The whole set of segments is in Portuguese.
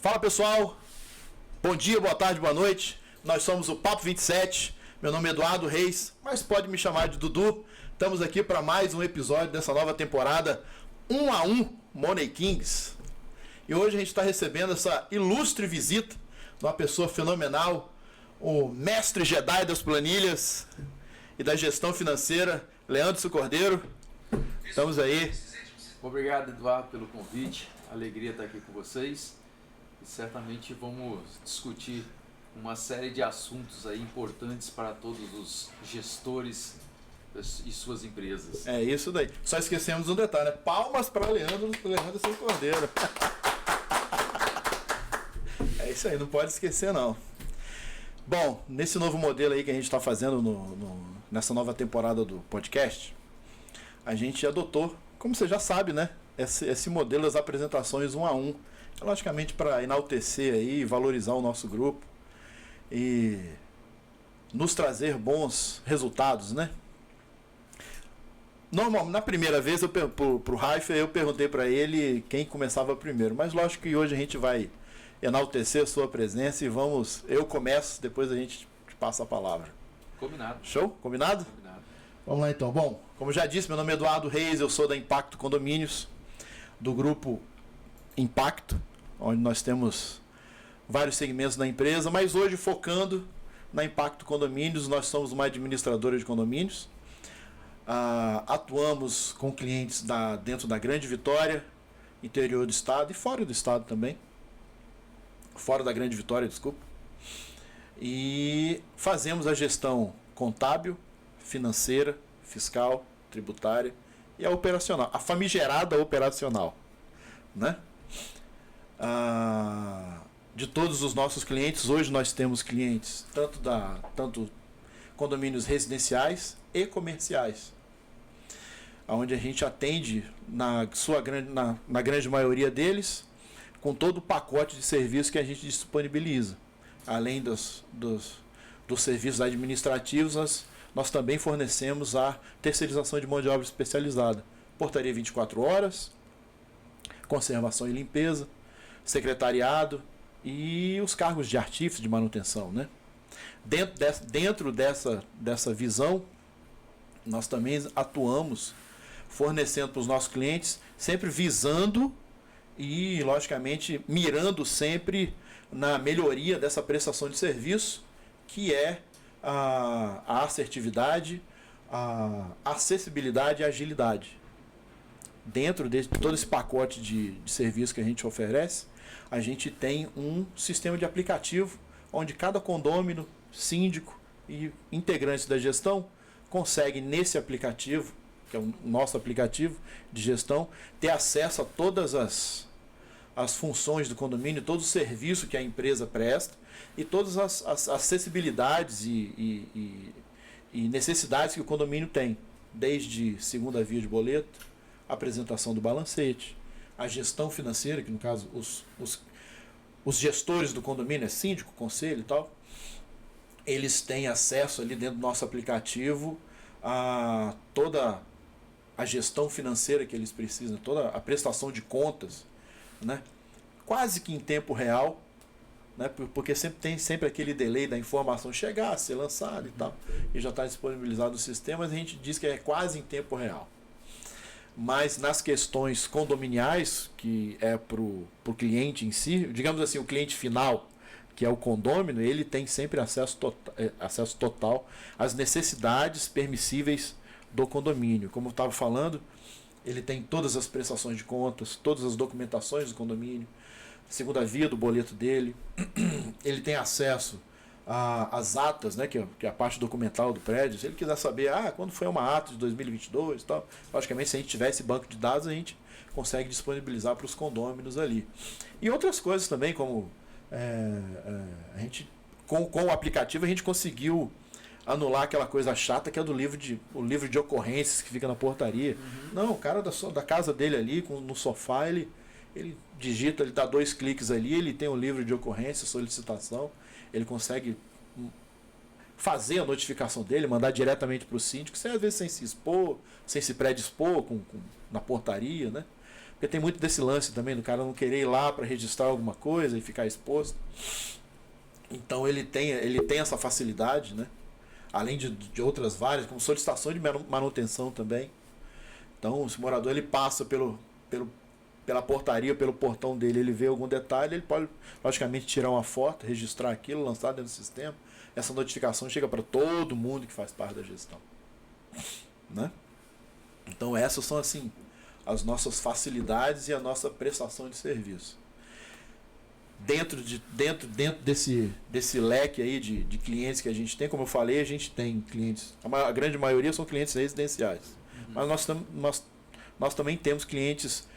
Fala pessoal, bom dia, boa tarde, boa noite. Nós somos o Papo 27, meu nome é Eduardo Reis, mas pode me chamar de Dudu. Estamos aqui para mais um episódio dessa nova temporada 1 a 1 Money Kings. E hoje a gente está recebendo essa ilustre visita de uma pessoa fenomenal, o mestre Jedi das planilhas e da gestão financeira, Leandro Cordeiro. Estamos aí. Obrigado, Eduardo, pelo convite. Alegria estar aqui com vocês. E certamente vamos discutir uma série de assuntos aí importantes para todos os gestores e suas empresas. É isso daí. Só esquecemos um detalhe, né? Palmas para Leandro Cordeiro. É isso aí, não pode esquecer não. Bom, nesse novo modelo aí que a gente está fazendo nessa nova temporada do podcast, a gente adotou, como você já sabe, né? Esse modelo das apresentações 1 a 1. Logicamente para enaltecer aí, valorizar o nosso grupo e nos trazer bons resultados, né? Na primeira vez, pro Raif, eu perguntei para ele quem começava primeiro, mas lógico que hoje a gente vai enaltecer a sua presença e eu começo, depois a gente passa a palavra. Combinado. Show? Combinado? Combinado. Vamos lá então. Bom, como já disse, meu nome é Eduardo Reis, eu sou da Impacto Condomínios, do grupo Impacto, onde nós temos vários segmentos da empresa, mas hoje focando na Impacto Condomínios, nós somos uma administradora de condomínios. Atuamos com clientes dentro da Grande Vitória, interior do estado e fora do estado também. Fora da Grande Vitória, desculpa. E fazemos a gestão contábil, financeira, fiscal, tributária e a operacional, a famigerada operacional, né? De todos os nossos clientes, hoje nós temos clientes tanto condomínios residenciais e comerciais, onde a gente atende na grande maioria deles com todo o pacote de serviços que a gente disponibiliza. Além dos serviços administrativos, nós também fornecemos a terceirização de mão de obra especializada, portaria 24 horas, conservação e limpeza, secretariado e os cargos de artífice de manutenção, né? Dentro dessa visão, nós também atuamos fornecendo para os nossos clientes, sempre visando e, logicamente, mirando sempre na melhoria dessa prestação de serviço, que é a assertividade, a acessibilidade e a agilidade. Dentro de todo esse pacote de serviço que a gente oferece, a gente tem um sistema de aplicativo onde cada condômino, síndico e integrantes da gestão consegue nesse aplicativo, que é o nosso aplicativo de gestão, ter acesso a todas as funções do condomínio, todo o serviço que a empresa presta e todas as acessibilidades e necessidades que o condomínio tem, desde segunda via de boleto, apresentação do balancete, a gestão financeira, que no caso os gestores do condomínio, síndico, conselho e tal, eles têm acesso ali dentro do nosso aplicativo a toda a gestão financeira que eles precisam, toda a prestação de contas, né? Quase que em tempo real, né? Porque tem sempre aquele delay da informação chegar, ser lançada e tal, e já está disponibilizado no sistema, mas a gente diz que é quase em tempo real. Mas nas questões condominiais, que é para o cliente em si, digamos assim, o cliente final, que é o condômino, ele tem sempre acesso total às necessidades permissíveis do condomínio. Como eu estava falando, ele tem todas as prestações de contas, todas as documentações do condomínio, segunda via do boleto dele, ele tem acesso às atas, né, que é a parte documental do prédio. Se ele quiser saber quando foi uma ata de 2022 e tal, logicamente, se a gente tiver esse banco de dados, a gente consegue disponibilizar para os condôminos ali. E outras coisas também, como a gente, com o aplicativo, a gente conseguiu anular aquela coisa chata que é o livro de ocorrências que fica na portaria. Não, o cara da casa dele ali, no sofá, ele digita, ele dá 2 cliques ali, ele tem um livro de ocorrência, solicitação, ele consegue fazer a notificação dele, mandar diretamente para o síndico, às vezes sem se expor, sem se predispor na portaria, né? Porque tem muito desse lance também, do cara não querer ir lá para registrar alguma coisa e ficar exposto. Então ele tem essa facilidade, né? Além de outras várias, como solicitação de manutenção também. Então, se o morador ele passa pela portaria, pelo portão dele, ele vê algum detalhe, ele pode, logicamente, tirar uma foto, registrar aquilo, lançar dentro do sistema. Essa notificação chega para todo mundo que faz parte da gestão. Né? Então, essas são, assim, as nossas facilidades e a nossa prestação de serviço. Dentro desse leque aí de clientes que a gente tem, como eu falei, a gente tem clientes, a grande maioria são clientes residenciais. Mas nós também temos clientes,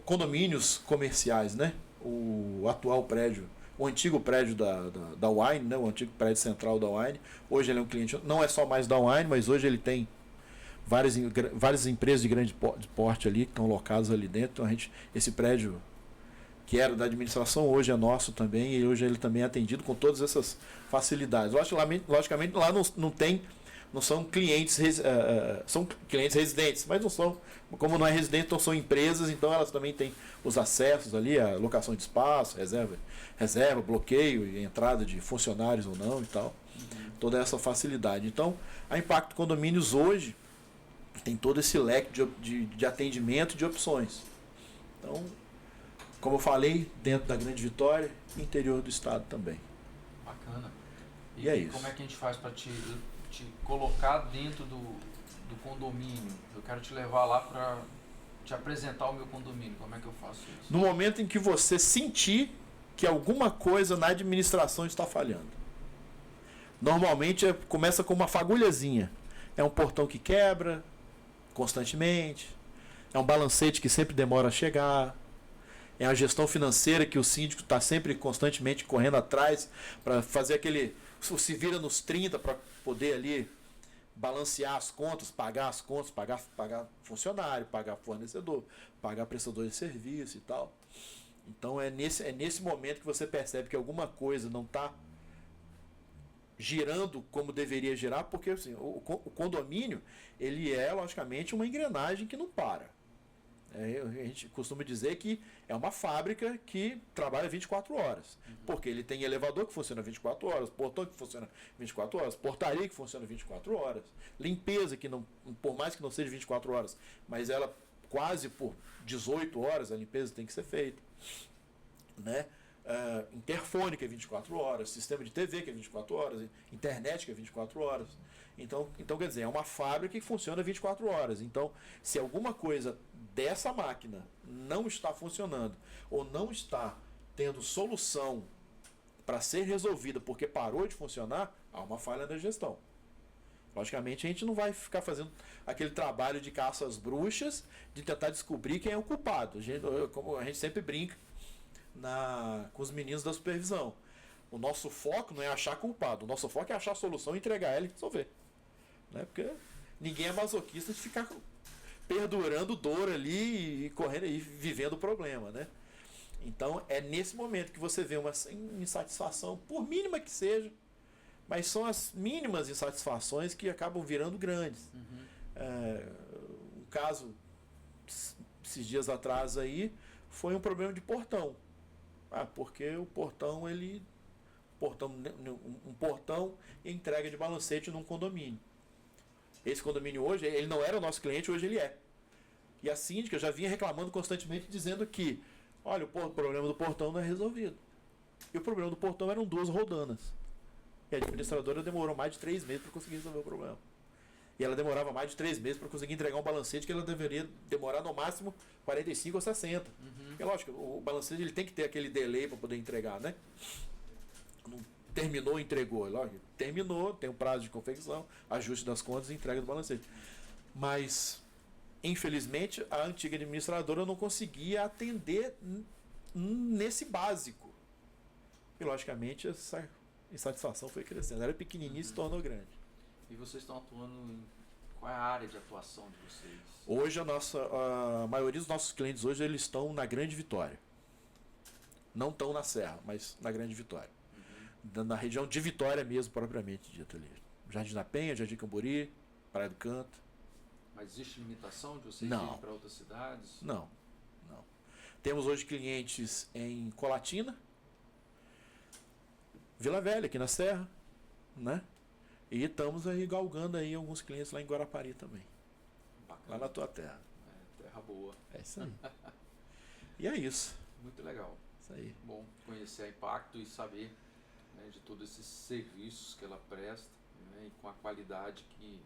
condomínios comerciais, né? O atual prédio, o antigo prédio da Wine, né? O antigo prédio central da Wine, hoje ele é um cliente, não é só mais da Wine, mas hoje ele tem várias empresas de grande porte ali, que estão locadas ali dentro. Então esse prédio que era da administração, hoje é nosso também, e hoje ele também é atendido com todas essas facilidades. Logicamente lá não são clientes, são clientes residentes, mas não são, como não é residente, então são empresas, então elas também têm os acessos ali, a locação de espaço, reserva, bloqueio e entrada de funcionários ou não e tal. Toda essa facilidade. Então, a Impacto Condomínios hoje tem todo esse leque de atendimento e de opções. Então, como eu falei, dentro da Grande Vitória, interior do estado também. Bacana. E é isso. Como é que a gente faz para te colocar dentro do condomínio? Eu quero te levar lá para te apresentar o meu condomínio. Como é que eu faço isso? No momento em que você sentir que alguma coisa na administração está falhando. Normalmente começa com uma fagulhazinha. É um portão que quebra constantemente. É um balancete que sempre demora a chegar. É a gestão financeira que o síndico está sempre constantemente correndo atrás para fazer aquele... Se vira nos 30 para poder ali balancear as contas, pagar funcionário, pagar fornecedor, pagar prestador de serviço e tal. Então é nesse momento que você percebe que alguma coisa não está girando como deveria girar, porque assim, o condomínio ele é logicamente uma engrenagem que não para. A gente costuma dizer que é uma fábrica que trabalha 24 horas. Porque ele tem elevador que funciona 24 horas, portão que funciona 24 horas, portaria que funciona 24 horas, limpeza que não, por mais que não seja 24 horas, mas ela quase por 18 horas a limpeza tem que ser feita. Né? Interfone que é 24 horas, sistema de TV que é 24 horas, internet que é 24 horas. Então, quer dizer, é uma fábrica que funciona 24 horas. Então, se alguma coisa dessa máquina não está funcionando ou não está tendo solução para ser resolvida porque parou de funcionar, há uma falha na gestão. Logicamente, a gente não vai ficar fazendo aquele trabalho de caça às bruxas, de tentar descobrir quem é o culpado. Como a gente sempre brinca com os meninos da supervisão. O nosso foco não é achar culpado, o nosso foco é achar a solução, entregar ela e resolver. Né? Porque ninguém é masoquista de ficar perdurando dor ali e correndo e vivendo o problema, né? Então é nesse momento que você vê uma insatisfação, por mínima que seja, mas são as mínimas insatisfações que acabam virando grandes. Um caso esses dias atrás aí foi um problema de portão. Porque o portão um portão e entrega de balancete num condomínio. Esse condomínio hoje, ele não era o nosso cliente, hoje ele é. E a síndica já vinha reclamando constantemente, dizendo que, olha, o problema do portão não é resolvido. E o problema do portão eram 2 rodanas. E a administradora demorou mais de 3 meses para conseguir resolver o problema. E ela demorava mais de 3 meses para conseguir entregar um balancete que ela deveria demorar no máximo 45 ou 60. É lógico, o balancete ele tem que ter aquele delay para poder entregar, né? Não terminou, entregou. Lógico, terminou, tem um prazo de confecção, ajuste das contas e entrega do balancete. Mas, infelizmente, a antiga administradora não conseguia atender nesse básico. E, logicamente, essa insatisfação foi crescendo. Era pequenininha e se tornou grande. E vocês estão atuando em... Qual é a área de atuação de vocês? Hoje, a maioria dos nossos clientes hoje eles estão na Grande Vitória. Não estão na Serra, mas na Grande Vitória. Na região de Vitória mesmo, propriamente dita ali. Jardim da Penha, Jardim Cambori, Praia do Canto. Mas existe limitação de vocês irem para outras cidades? Não. Temos hoje clientes em Colatina, Vila Velha, aqui na Serra, né? E estamos aí galgando aí alguns clientes lá em Guarapari também. Bacana. Lá na tua terra. Terra boa. É isso aí. E é isso. Muito legal. Isso aí. Bom conhecer a Impacto e saber, né, de todos esses serviços que ela presta, né, e com a qualidade que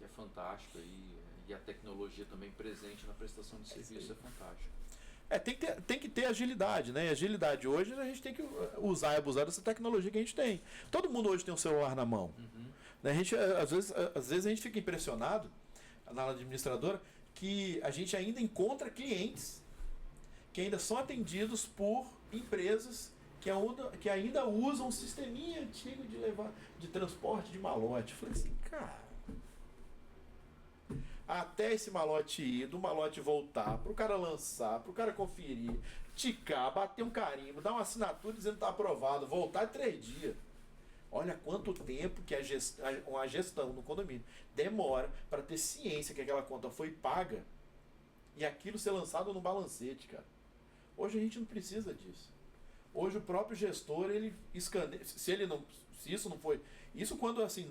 é fantástica e a tecnologia também presente na prestação de serviço é fantástica. Tem que ter agilidade, né? E agilidade hoje a gente tem que usar e abusar dessa tecnologia que a gente tem. Todo mundo hoje tem um celular na mão. Né? A gente, às vezes a gente fica impressionado na administradora que a gente ainda encontra clientes que ainda são atendidos por empresas que ainda usam um sisteminha antigo de transporte de malote. Eu falei assim, cara, até esse malote ir, do malote voltar, pro cara lançar, pro cara conferir, ticar, bater um carimbo, dar uma assinatura dizendo que tá aprovado, voltar em 3 dias. Olha quanto tempo que uma gestão no condomínio demora para ter ciência que aquela conta foi paga e aquilo ser lançado no balancete, cara. Hoje a gente não precisa disso. Hoje o próprio gestor, ele escaneia, se isso não foi, isso quando assim,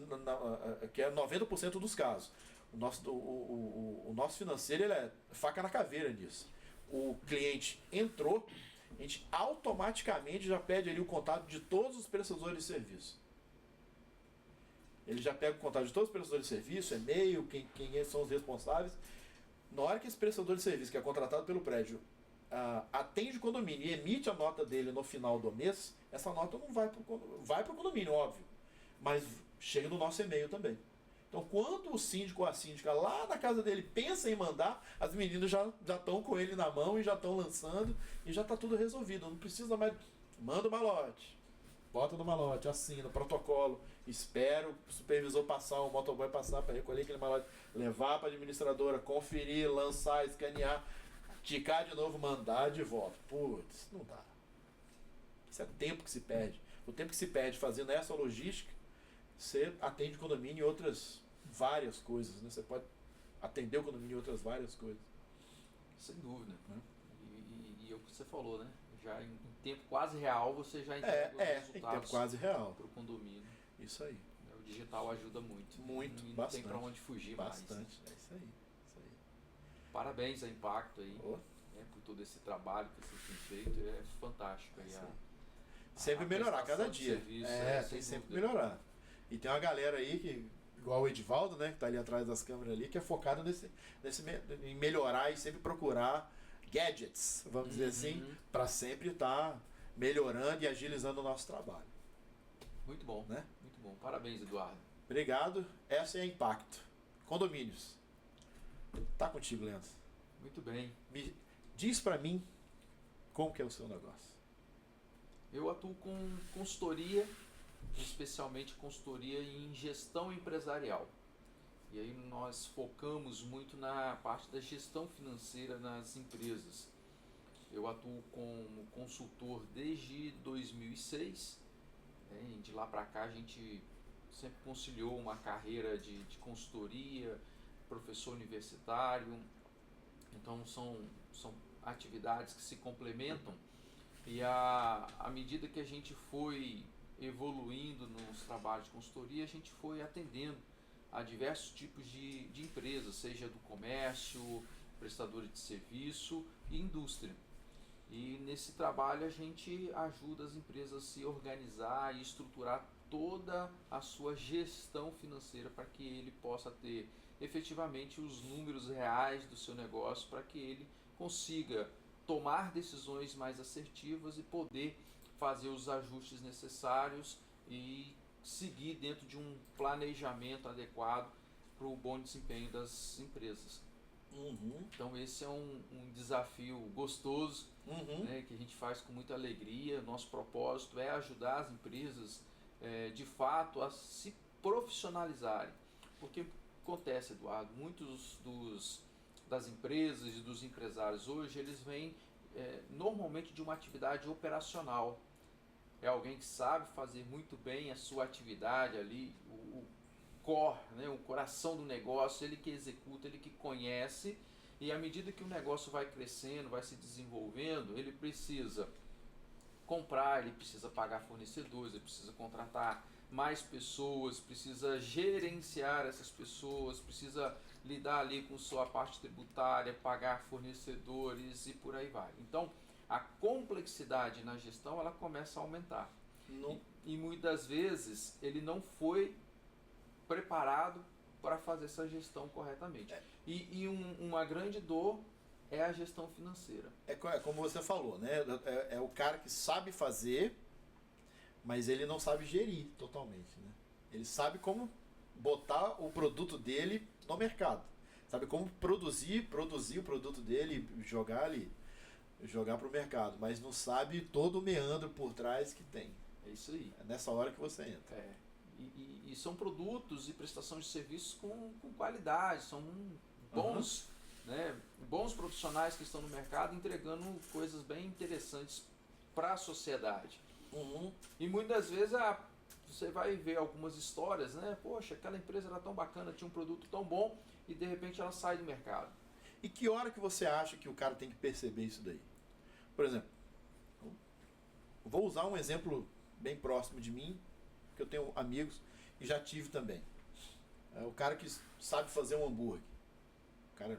que é 90% dos casos. O nosso financeiro, ele é faca na caveira nisso. O cliente entrou, a gente automaticamente já pede ali o contato de todos os prestadores de serviço. Ele já pega o contato de todos os prestadores de serviço, e-mail, quem são os responsáveis. Na hora que esse prestador de serviço, que é contratado pelo prédio, atende o condomínio e emite a nota dele no final do mês, essa nota não vai para o condomínio, óbvio, mas chega no nosso e-mail também. Então, quando o síndico ou a síndica lá na casa dele pensa em mandar, as meninas já estão com ele na mão e já estão lançando e já está tudo resolvido. Não precisa mais. Manda o malote, bota no malote, assina, protocolo, espera o supervisor passar, o motoboy passar para recolher aquele malote, levar para a administradora, conferir, lançar, escanear, ticar de novo, mandar de volta. Putz, não dá. Isso é tempo que se perde. O tempo que se perde fazendo essa logística, você atende o condomínio em outras várias coisas, né? Você pode atender o condomínio em outras várias coisas. Sem dúvida. E é o que você falou, né? Já em tempo quase real você já entrega os resultados em tempo quase real para o condomínio. Isso aí. O digital ajuda muito. Muito, e não bastante. tem para onde fugir bastante. mais. É isso aí. Parabéns a Impacto aí, por todo esse trabalho que vocês têm feito. É fantástico. Aí sempre melhorar cada dia. Serviço, tem sempre melhorar. E tem uma galera aí que, igual o Edivaldo, né, que está ali atrás das câmeras ali, que é focado em melhorar e sempre procurar gadgets, vamos dizer assim, para sempre estar melhorando e agilizando o nosso trabalho. Muito bom, né? Muito bom. Parabéns, Eduardo. Obrigado. Essa é a Impacto. Condomínios. Tá contigo, Leandro. Muito bem. Diz para mim como que é o seu negócio. Eu atuo com consultoria, especialmente consultoria em gestão empresarial. E aí nós focamos muito na parte da gestão financeira nas empresas. Eu atuo como consultor desde 2006. De lá para cá a gente sempre conciliou uma carreira de consultoria, professor universitário. Então são atividades que se complementam. E à medida que a gente foi evoluindo nos trabalhos de consultoria, a gente foi atendendo a diversos tipos de empresas, seja do comércio, prestadores de serviço e indústria. E nesse trabalho a gente ajuda as empresas a se organizar e estruturar toda a sua gestão financeira para que ele possa ter efetivamente os números reais do seu negócio, para que ele consiga tomar decisões mais assertivas e poder fazer os ajustes necessários e seguir dentro de um planejamento adequado para o bom desempenho das empresas. Então esse é um desafio gostoso, né, que a gente faz com muita alegria. Nosso propósito é ajudar as empresas de fato a se profissionalizarem. Porque acontece, Eduardo, muitos das empresas e dos empresários hoje, eles vêm normalmente de uma atividade operacional. É alguém que sabe fazer muito bem a sua atividade ali, o core, né, o coração do negócio, ele que executa, ele que conhece, E à medida que o negócio vai crescendo, vai se desenvolvendo, ele precisa comprar, ele precisa pagar fornecedores, ele precisa contratar mais pessoas, precisa gerenciar essas pessoas, precisa lidar ali com sua parte tributária, pagar fornecedores e por aí vai. Então, a complexidade na gestão ela começa a aumentar. E muitas vezes ele não foi preparado para fazer essa gestão corretamente. Uma grande dor é a gestão financeira. É como você falou, né? É o cara que sabe fazer, mas ele não sabe gerir totalmente, né? Ele sabe como botar o produto dele no mercado. Sabe como produzir o produto dele, jogar para o mercado, mas não sabe todo o meandro por trás que tem. É isso aí. É nessa hora que você entra. E são produtos e prestação de serviços com qualidade, são bons, né, bons profissionais que estão no mercado entregando coisas bem interessantes para a sociedade. E muitas vezes você vai ver algumas histórias, né? Poxa, aquela empresa era tão bacana, tinha um produto tão bom e de repente ela sai do mercado. E que hora que você acha que o cara tem que perceber isso daí? Por exemplo, vou usar um exemplo bem próximo de mim, que eu tenho amigos e já tive também. É o cara que sabe fazer um hambúrguer. O cara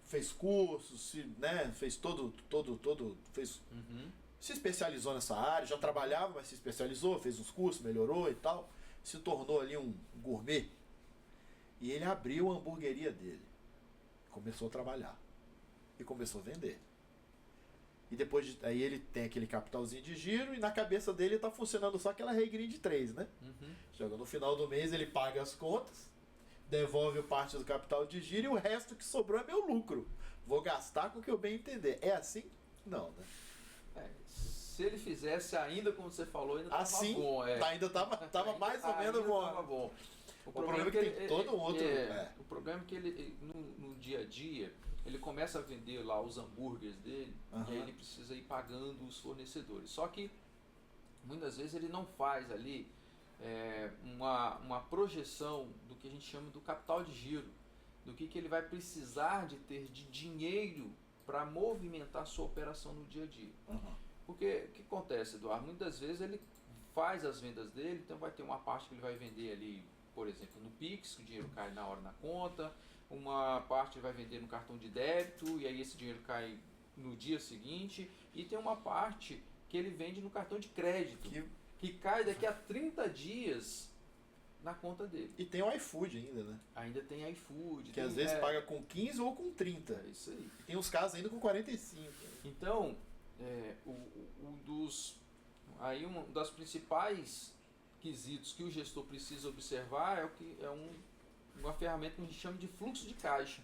fez cursos, né? Fez se especializou nessa área, já trabalhava, mas se especializou, fez uns cursos, melhorou e tal, se tornou ali um gourmet. E ele abriu a hamburgueria dele. Começou a trabalhar. E começou a vender. E depois aí ele tem aquele capitalzinho de giro e na cabeça dele está funcionando só aquela regrinha de 3, né? Chega no final do mês, ele paga as contas, devolve parte do capital de giro e o resto que sobrou é meu lucro. Vou gastar com o que eu bem entender. É assim? Não, né? Se ele fizesse ainda como você falou, ainda estava assim, bom. Ainda estava mais ou menos bom. O problema é que tem todo outro. O problema é que ele no dia a dia, ele começa a vender lá os hambúrgueres dele, e aí ele precisa ir pagando os fornecedores. Só que muitas vezes ele não faz ali uma projeção do que a gente chama do capital de giro, do que ele vai precisar de ter de dinheiro para movimentar a sua operação no dia a dia. Porque o que acontece, Eduardo? Muitas vezes ele faz as vendas dele, então vai ter uma parte que ele vai vender ali, por exemplo, no Pix, que o dinheiro cai na hora na conta, uma parte ele vai vender no cartão de débito, e aí esse dinheiro cai no dia seguinte, e tem uma parte que ele vende no cartão de crédito, que cai daqui a 30 dias na conta dele. E tem o iFood ainda, né? Ainda tem iFood. Que às vezes paga com 15 ou com 30. É isso aí. E tem uns casos ainda com 45. Então, um das principais quesitos que o gestor precisa observar uma ferramenta que a gente chama de fluxo de caixa,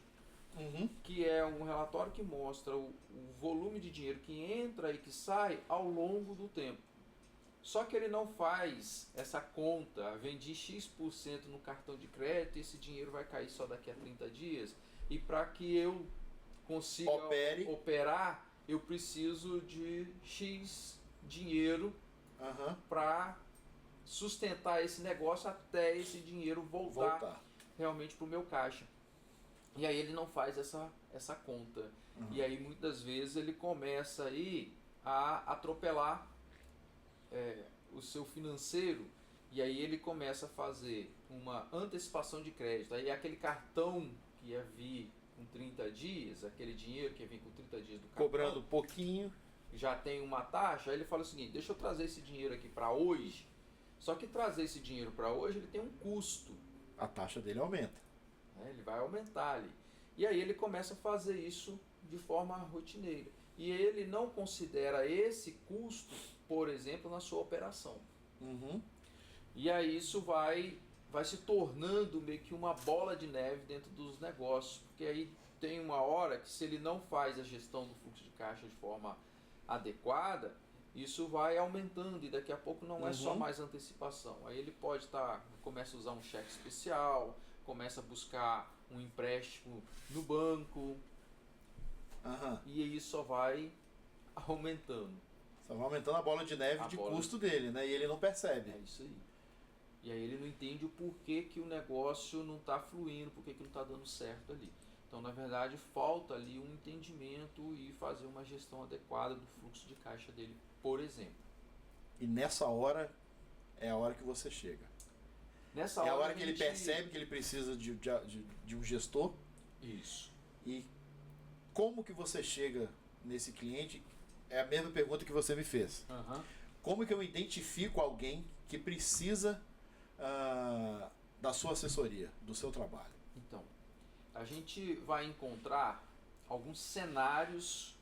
que é um relatório que mostra o volume de dinheiro que entra e que sai ao longo do tempo. Só que ele não faz essa conta, vendi X% no cartão de crédito e esse dinheiro vai cair só daqui a 30 dias. E para que eu consiga operar, eu preciso de X dinheiro para sustentar esse negócio até esse dinheiro voltar. Realmente para o meu caixa. E aí ele não faz essa conta. E aí muitas vezes ele começa aí a atropelar o seu financeiro, e aí ele começa a fazer uma antecipação de crédito. Aí aquele cartão que ia vir com 30 dias, aquele dinheiro que ia vir com 30 dias do cartão, cobrando pouquinho, já tem uma taxa. Aí ele fala o seguinte: deixa eu trazer esse dinheiro aqui para hoje. Só que trazer esse dinheiro para hoje, ele tem um custo. A taxa dele aumenta. Ele vai aumentar ali. E aí ele começa a fazer isso de forma rotineira. E ele não considera esse custo, por exemplo, na sua operação. E aí isso vai se tornando meio que uma bola de neve dentro dos negócios. Porque aí tem uma hora que, se ele não faz a gestão do fluxo de caixa de forma adequada, isso vai aumentando e daqui a pouco não é só mais antecipação. Aí ele começa a usar um cheque especial, começa a buscar um empréstimo no banco. E aí só vai aumentando. Só vai aumentando a bola de neve custo dele, né? E ele não percebe. É isso aí. E aí ele não entende o porquê que o negócio não está fluindo, porquê que não está dando certo ali. Então, na verdade, falta ali um entendimento e fazer uma gestão adequada do fluxo de caixa dele, por exemplo. E nessa hora é a hora que você chega. Nessa é a hora hora que ele percebe que ele precisa de um gestor. Isso. E como que você chega nesse cliente? É a mesma pergunta que você me fez. Uhum. Como que eu identifico alguém que precisa da sua assessoria, do seu trabalho? Então, a gente vai encontrar alguns cenários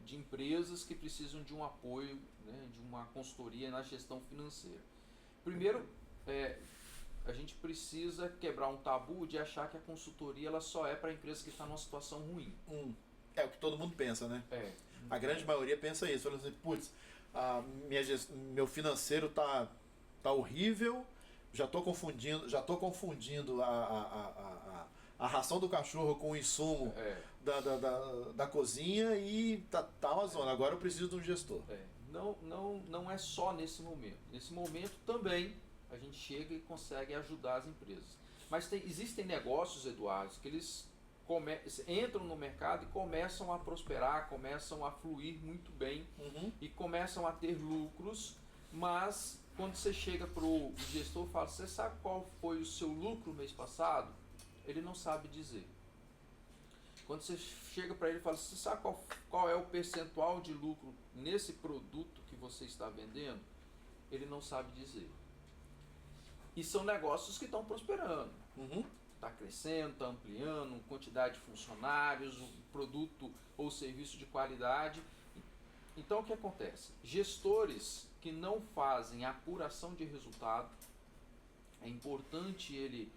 de empresas que precisam de um apoio, né, de uma consultoria na gestão financeira. Primeiro, a gente precisa quebrar um tabu de achar que a consultoria ela só é para a empresa que está numa situação ruim. É o que todo mundo pensa, né? A grande maioria pensa isso. Fala assim, putz, meu financeiro tá horrível, já tô confundindo a ração do cachorro com o insumo da cozinha e tá uma zona. Agora eu preciso de um gestor. Não é só nesse momento. Nesse momento também a gente chega e consegue ajudar as empresas. Mas existem negócios, Eduardo, que eles entram no mercado e começam a prosperar, começam a fluir muito bem e começam a ter lucros, mas quando você chega para o gestor e fala, você sabe qual foi o seu lucro mês passado? Ele não sabe dizer. Quando você chega para ele e fala, você sabe qual é o percentual de lucro nesse produto que você está vendendo? Ele não sabe dizer. E são negócios que estão prosperando. Está crescendo, está ampliando, quantidade de funcionários, um produto ou serviço de qualidade. Então o que acontece? Gestores que não fazem apuração de resultado, é importante ele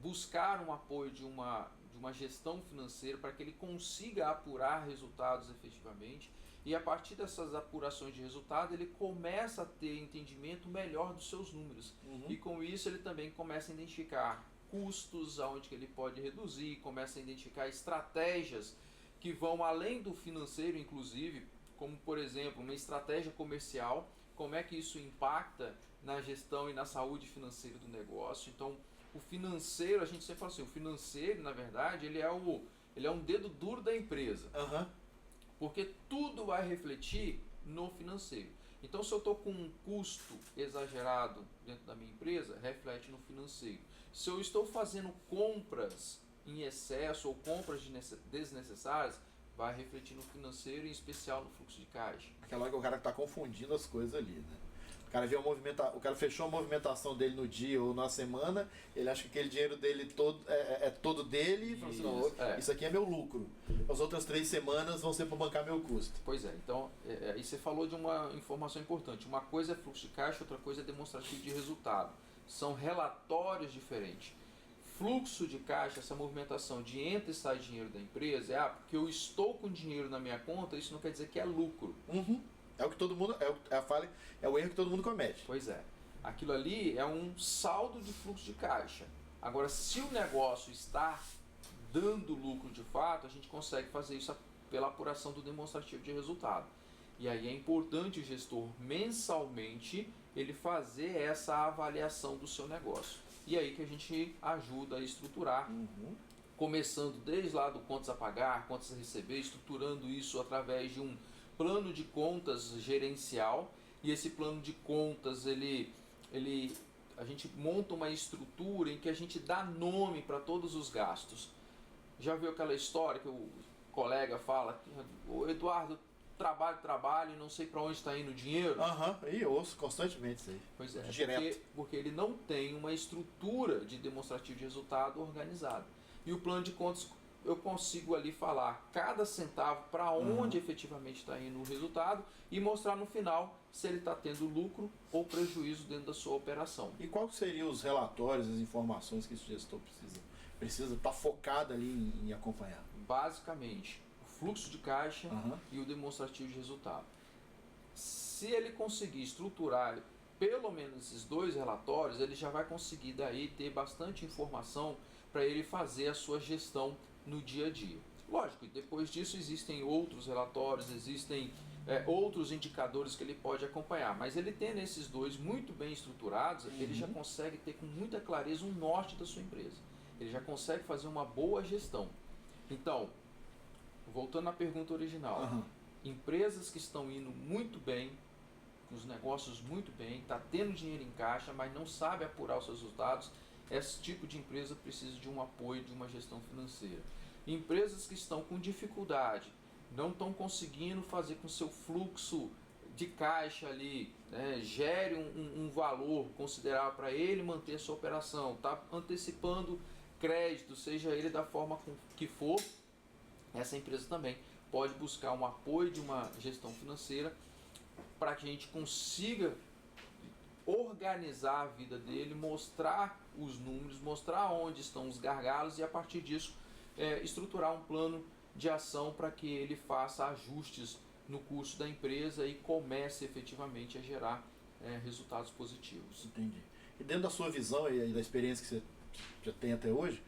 buscar um apoio de uma gestão financeira para que ele consiga apurar resultados efetivamente e a partir dessas apurações de resultado ele começa a ter entendimento melhor dos seus números e com isso ele também começa a identificar custos, aonde que ele pode reduzir, começa a identificar estratégias que vão além do financeiro, inclusive, como por exemplo uma estratégia comercial, como é que isso impacta na gestão e na saúde financeira do negócio. Então o financeiro, a gente sempre fala assim, o financeiro na verdade ele é um dedo duro da empresa, porque tudo vai refletir no financeiro. Então se eu estou com um custo exagerado dentro da minha empresa, reflete no financeiro. Se eu estou fazendo compras em excesso ou compras desnecessárias, vai refletir no financeiro, em especial no fluxo de caixa. Aquela hora que o cara está confundindo as coisas ali, né? O cara fechou a movimentação dele no dia ou na semana, ele acha que aquele dinheiro dele todo é todo dele e fala assim, não, isso aqui é meu lucro. As outras 3 semanas vão ser para bancar meu custo. Pois é, então aí você falou de uma informação importante. Uma coisa é fluxo de caixa, outra coisa é demonstrativo de resultado. São relatórios diferentes. Fluxo de caixa, essa movimentação de entra e sai dinheiro da empresa, porque eu estou com dinheiro na minha conta, isso não quer dizer que é lucro. É o que todo mundo, é o erro que todo mundo comete. Pois é. Aquilo ali é um saldo de fluxo de caixa. Agora, se o negócio está dando lucro de fato, a gente consegue fazer isso pela apuração do demonstrativo de resultado. E aí é importante o gestor mensalmente ele fazer essa avaliação do seu negócio. E aí que a gente ajuda a estruturar, começando desde lá do contas a pagar, contas a receber, estruturando isso através de um plano de contas gerencial. E esse plano de contas, a gente monta uma estrutura em que a gente dá nome para todos os gastos. Já viu aquela história que o colega fala, o Eduardo, trabalho e não sei para onde está indo o dinheiro? E ouço constantemente isso aí. Pois é, direto. Porque ele não tem uma estrutura de demonstrativo de resultado organizada. E o plano de contas, eu consigo ali falar cada centavo para onde efetivamente está indo o resultado e mostrar no final se ele está tendo lucro ou prejuízo dentro da sua operação. E quais seriam os relatórios, as informações que esse gestor precisa estar focado ali em acompanhar? Basicamente, fluxo de caixa e o demonstrativo de resultado. Se ele conseguir estruturar pelo menos esses 2 relatórios, ele já vai conseguir daí ter bastante informação para ele fazer a sua gestão no dia a dia. Lógico, depois disso existem outros relatórios, existem outros indicadores que ele pode acompanhar, mas ele tendo esses 2 muito bem estruturados, ele já consegue ter com muita clareza um norte da sua empresa. ele já consegue fazer uma boa gestão. Então, voltando à pergunta original, empresas que estão indo muito bem, com os negócios muito bem, está tendo dinheiro em caixa, mas não sabe apurar os seus resultados, esse tipo de empresa precisa de um apoio, de uma gestão financeira. Empresas que estão com dificuldade, não estão conseguindo fazer com que o seu fluxo de caixa ali, né, gere um valor considerável para ele manter a sua operação, está antecipando crédito, seja ele da forma que for, essa empresa também pode buscar um apoio de uma gestão financeira para que a gente consiga organizar a vida dele, mostrar os números, mostrar onde estão os gargalos e a partir disso estruturar um plano de ação para que ele faça ajustes no custo da empresa e comece efetivamente a gerar resultados positivos. Entendi. E dentro da sua visão e da experiência que você já tem até hoje,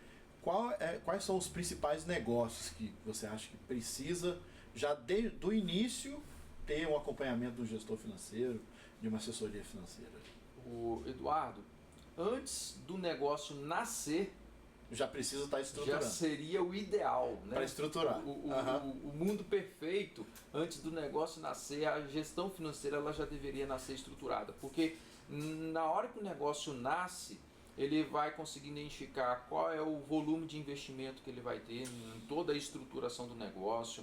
quais são os principais negócios que você acha que precisa, já do início, ter um acompanhamento do gestor financeiro, de uma assessoria financeira? O Eduardo, antes do negócio nascer, já precisa estar estruturando. Já seria o ideal, né? Para estruturar. O mundo perfeito, antes do negócio nascer, a gestão financeira ela já deveria nascer estruturada. Porque na hora que o negócio nasce, ele vai conseguir identificar qual é o volume de investimento que ele vai ter em toda a estruturação do negócio,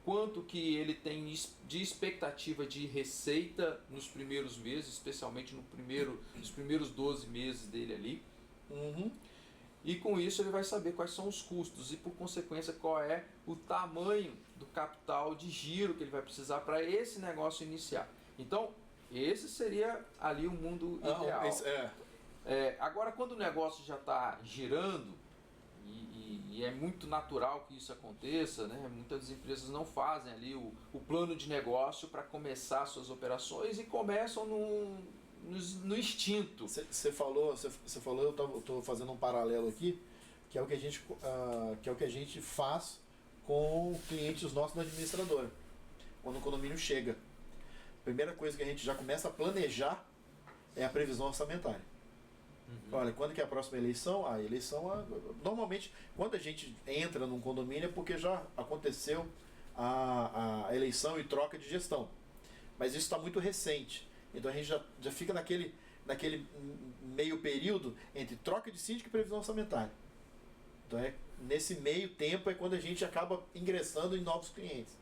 quanto que ele tem de expectativa de receita nos primeiros meses, especialmente nos primeiros 12 meses dele ali. E com isso ele vai saber quais são os custos e, por consequência, qual é o tamanho do capital de giro que ele vai precisar para esse negócio iniciar. Então, esse seria ali o mundo ideal. Agora, quando o negócio já está girando, e é muito natural que isso aconteça, né? Muitas empresas não fazem ali o plano de negócio para começar suas operações e começam no instinto. Você falou, eu estou fazendo um paralelo aqui, que é o que a gente faz com clientes nossos da administradora, quando o condomínio chega. A primeira coisa que a gente já começa a planejar é a previsão orçamentária. Olha, quando que é a próxima eleição? A eleição, normalmente, quando a gente entra num condomínio é porque já aconteceu a eleição e troca de gestão. Mas isso está muito recente. Então a gente já fica naquele meio período entre troca de síndico e previsão orçamentária. Então nesse meio tempo é quando a gente acaba ingressando em novos clientes.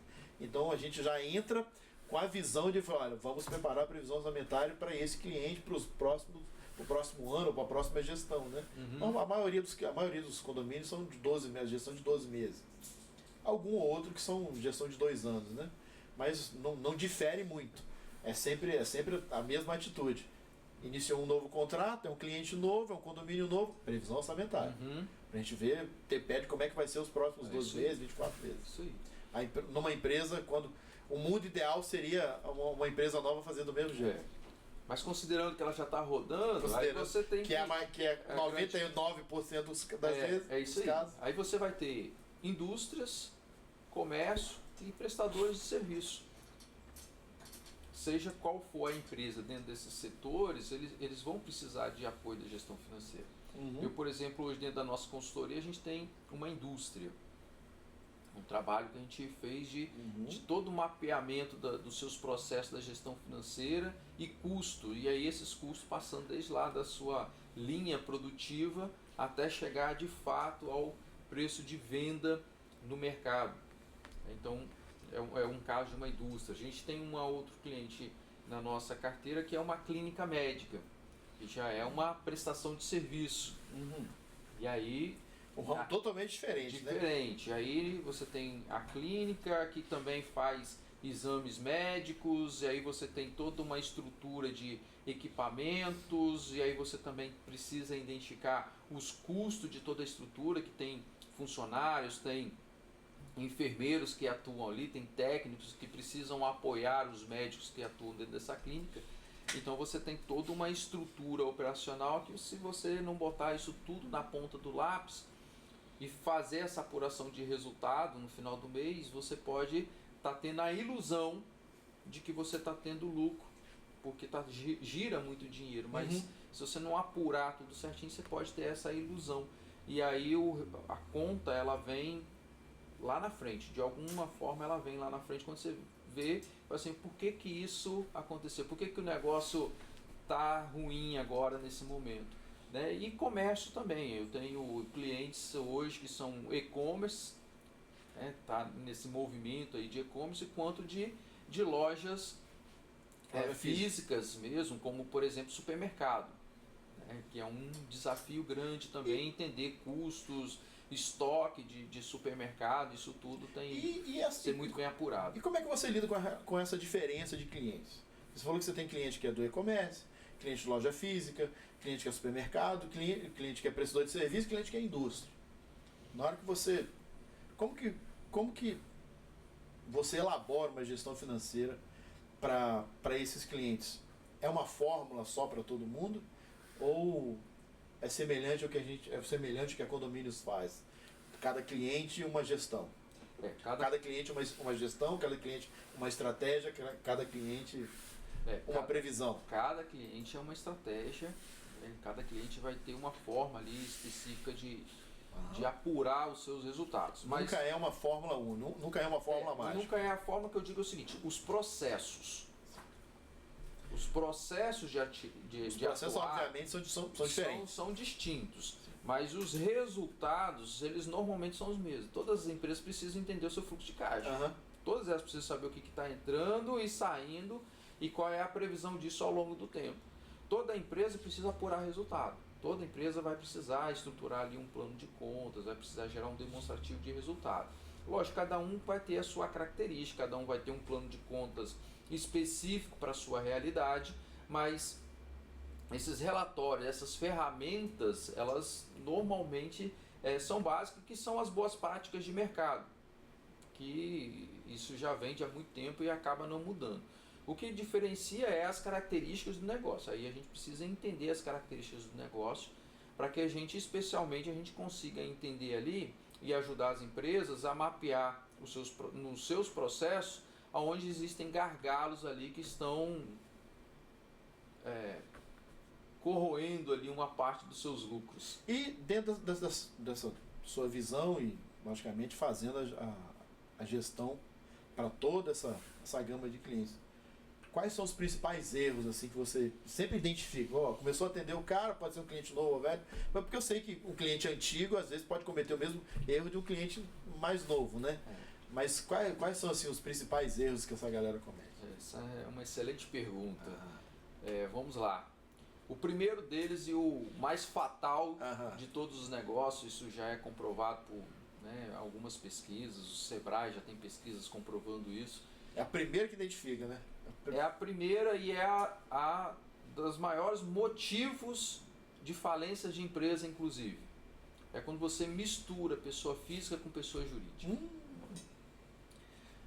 Então a gente já entra com a visão de falar, olha, vamos preparar a previsão orçamentária para esse cliente, para o próximo ano, para a próxima gestão, né? Então, a maioria dos condomínios são de 12 meses, gestão de 12 meses. Algum ou outro que são gestão de 2 anos, né? Mas não difere muito. É sempre a mesma atitude. Iniciou um novo contrato, é um cliente novo, é um condomínio novo, previsão orçamentária. Para a gente ver, pede como é que vai ser os próximos 12 meses, 24 meses. Isso aí. Numa empresa, quando o mundo ideal seria uma empresa nova fazer do mesmo jeito. Mas considerando que ela já está rodando, aí você tem que é 99% das vezes. É isso aí. Casos. Aí você vai ter indústrias, comércio e prestadores de serviço. Seja qual for a empresa dentro desses setores, eles vão precisar de apoio da gestão financeira. Eu, por exemplo, hoje dentro da nossa consultoria, a gente tem uma indústria. Um trabalho que a gente fez de todo o mapeamento dos seus processos da gestão financeira e custo. E aí esses custos passando desde lá da sua linha produtiva até chegar de fato ao preço de venda no mercado. Então é um caso de uma indústria. A gente tem outro cliente na nossa carteira que é uma clínica médica, que já é uma prestação de serviço. E aí... Um ramo totalmente diferente, né? Diferente. Aí você tem a clínica que também faz exames médicos, e aí você tem toda uma estrutura de equipamentos, e aí você também precisa identificar os custos de toda a estrutura, que tem funcionários, tem enfermeiros que atuam ali, tem técnicos que precisam apoiar os médicos que atuam dentro dessa clínica. Então você tem toda uma estrutura operacional que, se você não botar isso tudo na ponta do lápis e fazer essa apuração de resultado no final do mês, você pode estar tendo a ilusão de que você está tendo lucro, porque gira muito dinheiro, mas se você não apurar tudo certinho, você pode ter essa ilusão e aí a conta ela vem lá na frente, de alguma forma ela vem lá na frente quando você vê, assim, por que que isso aconteceu, por que que o negócio tá ruim agora nesse momento, né? E comércio também, eu tenho clientes hoje que são e-commerce, né? Tá nesse movimento aí de e-commerce, quanto de lojas físicas mesmo, como por exemplo supermercado, né? Que é um desafio grande também, entender custos, estoque de supermercado, isso tudo tem que ser muito bem apurado. E como é que você lida com essa diferença de clientes? Você falou que você tem cliente que é do e-commerce, cliente de loja física, cliente que é supermercado, cliente que é prestador de serviço, cliente que é indústria. Na hora que você... Como que você elabora uma gestão financeira para esses clientes? É uma fórmula só para todo mundo? Ou é semelhante ao que a Condomínios faz? Cada cliente uma gestão. Cada cliente uma gestão, cada cliente uma estratégia, cada cliente uma previsão. Cada cliente é uma estratégia, né? Cada cliente vai ter uma forma ali específica de apurar os seus resultados. Mas nunca é uma Fórmula 1, nunca é uma Fórmula mágica. Nunca é a forma que eu digo o seguinte, os processos de atuar, obviamente são diferentes. São distintos, mas os resultados, eles normalmente são os mesmos. Todas as empresas precisam entender o seu fluxo de caixa. Todas elas precisam saber o que está entrando e saindo e qual é a previsão disso ao longo do tempo. Toda empresa precisa apurar resultado. Toda empresa vai precisar estruturar ali um plano de contas, vai precisar gerar um demonstrativo de resultado. Lógico, cada um vai ter a sua característica, cada um vai ter um plano de contas específico para a sua realidade, mas esses relatórios, essas ferramentas, elas normalmente são básicas, que são as boas práticas de mercado, que isso já vem de há muito tempo e acaba não mudando. O que diferencia é as características do negócio. Aí a gente precisa entender as características do negócio para que a gente consiga entender ali e ajudar as empresas a mapear nos seus processos onde existem gargalos ali que estão corroendo ali uma parte dos seus lucros. E dentro dessa sua visão e, logicamente, fazendo a gestão para toda essa gama de clientes, quais são os principais erros assim que você sempre identifica? Começou a atender o cara, pode ser um cliente novo ou velho, mas porque eu sei que um cliente antigo às vezes pode cometer o mesmo erro de um cliente mais novo, né? Mas quais são assim, os principais erros que essa galera comete? Essa é uma excelente pergunta. Vamos lá. O primeiro deles e o mais fatal de todos os negócios, isso já é comprovado por algumas pesquisas, o Sebrae já tem pesquisas comprovando isso. É a primeira que identifica, né? É a primeira e é a dos maiores motivos de falência de empresa, inclusive. É quando você mistura pessoa física com pessoa jurídica.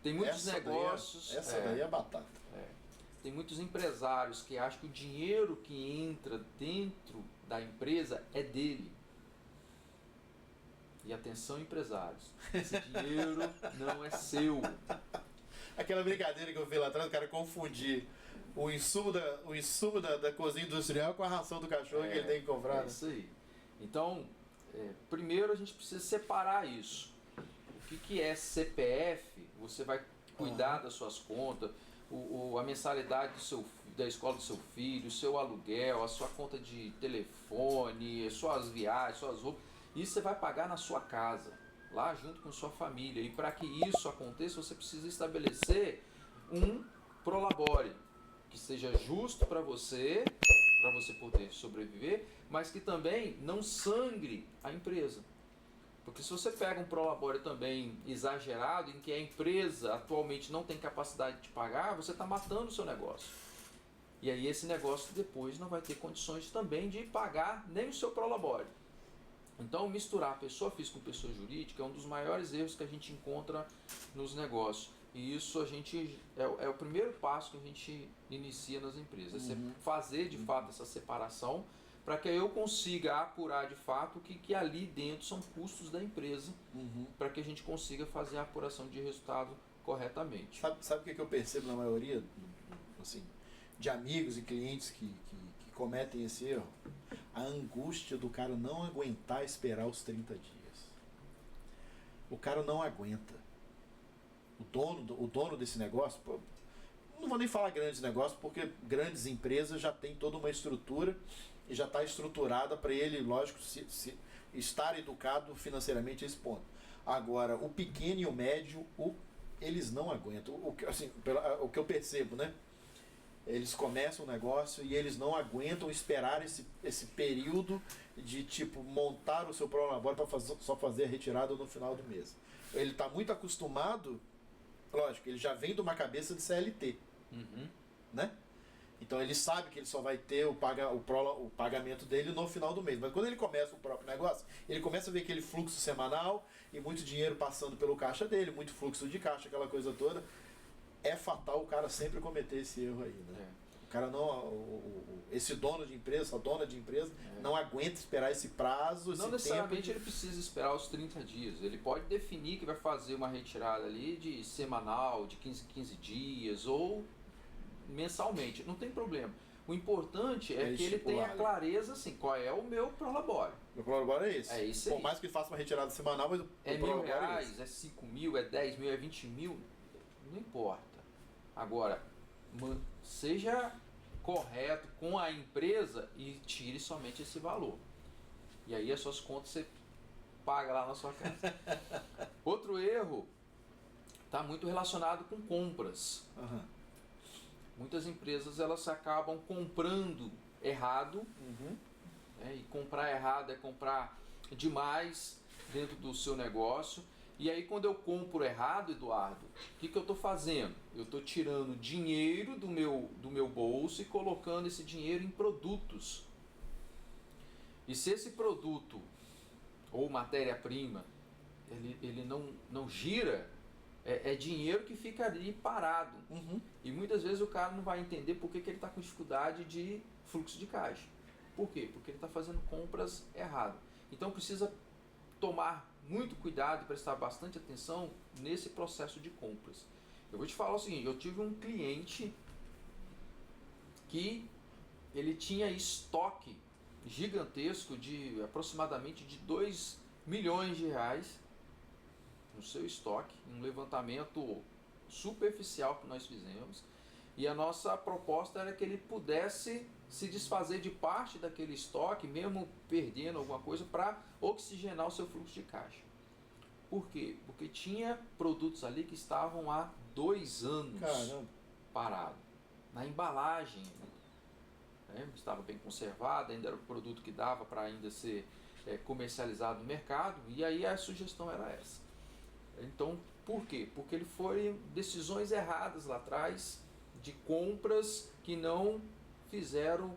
Tem muitos negócios... Essa daí é batata. Tem muitos empresários que acham que o dinheiro que entra dentro da empresa é dele. E atenção, empresários, esse dinheiro não é seu. Aquela brincadeira que eu vi lá atrás, o cara confundir o insumo da cozinha industrial com a ração do cachorro que ele tem que comprar. É isso aí. Então, primeiro a gente precisa separar isso. O que é CPF? Você vai cuidar das suas contas, a mensalidade da escola do seu filho, o seu aluguel, a sua conta de telefone, suas viagens, suas roupas. Isso você vai pagar na sua casa, lá junto com sua família. E para que isso aconteça, você precisa estabelecer um prolabore, que seja justo para você poder sobreviver, mas que também não sangre a empresa. Porque se você pega um prolabore também exagerado, em que a empresa atualmente não tem capacidade de pagar, você está matando o seu negócio. E aí esse negócio depois não vai ter condições também de pagar nem o seu prolabore. Então, misturar pessoa física com pessoa jurídica é um dos maiores erros que a gente encontra nos negócios. E isso é o primeiro passo que a gente inicia nas empresas. É fazer de fato essa separação para que eu consiga apurar de fato o que ali dentro são custos da empresa, para que a gente consiga fazer a apuração de resultado corretamente. Sabe o que eu percebo na maioria assim, de amigos e clientes que cometem esse erro? a angústia do cara não aguentar esperar os 30 dias. O cara não aguenta. O dono desse negócio, não vou nem falar grandes negócios, porque grandes empresas já tem toda uma estrutura e já está estruturada para ele, lógico, se estar educado financeiramente a esse ponto. Agora, o pequeno e o médio, eles não aguentam. O que eu percebo, né? Eles começam o negócio e eles não aguentam esperar esse período de tipo montar o seu prolabore para só fazer a retirada no final do mês. Ele está muito acostumado, lógico, ele já vem de uma cabeça de CLT, né? Então ele sabe que ele só vai ter o pagamento dele no final do mês. Mas quando ele começa o próprio negócio, ele começa a ver aquele fluxo semanal e muito dinheiro passando pelo caixa dele, muito fluxo de caixa, aquela coisa toda. É fatal o cara sempre cometer esse erro aí, né? O cara não, esse dono de empresa, essa dona de empresa, não aguenta esperar esse prazo, esse Não necessariamente tempo ele precisa esperar os 30 dias. Ele pode definir que vai fazer uma retirada ali de semanal, de 15 dias ou mensalmente. Não tem problema. O importante é que ele tenha clareza assim, qual é o meu prolabore. Meu prolabore é esse. É isso aí. Por mais que ele faça uma retirada semanal, mas é o prolabore R$1.000, é 5 mil, é 10 mil, é 20 mil, não importa. Agora, seja correto com a empresa e tire somente esse valor. E aí as suas contas você paga lá na sua casa. Outro erro está muito relacionado com compras. Muitas empresas elas acabam comprando errado, né? E comprar errado é comprar demais dentro do seu negócio. E aí quando eu compro errado, Eduardo, o que eu estou fazendo? Eu estou tirando dinheiro do meu bolso e colocando esse dinheiro em produtos. E se esse produto ou matéria-prima ele não gira, é dinheiro que fica ali parado. E muitas vezes o cara não vai entender por que ele está com dificuldade de fluxo de caixa. Por quê? Porque ele está fazendo compras erradas. Então precisa tomar muito cuidado e prestar bastante atenção nesse processo de compras. Eu vou te falar o seguinte, eu tive um cliente que ele tinha estoque gigantesco de aproximadamente de 2 milhões de reais no seu estoque, um levantamento superficial que nós fizemos, e a nossa proposta era que ele pudesse se desfazer de parte daquele estoque, mesmo perdendo alguma coisa, para oxigenar o seu fluxo de caixa. Por quê? Porque tinha produtos ali que estavam há 2 anos parados. Na embalagem, né? Estava bem conservada, ainda era um produto que dava para ainda ser comercializado no mercado, e aí a sugestão era essa. Então, por quê? Porque ele foi decisões erradas lá atrás, de compras que não fizeram,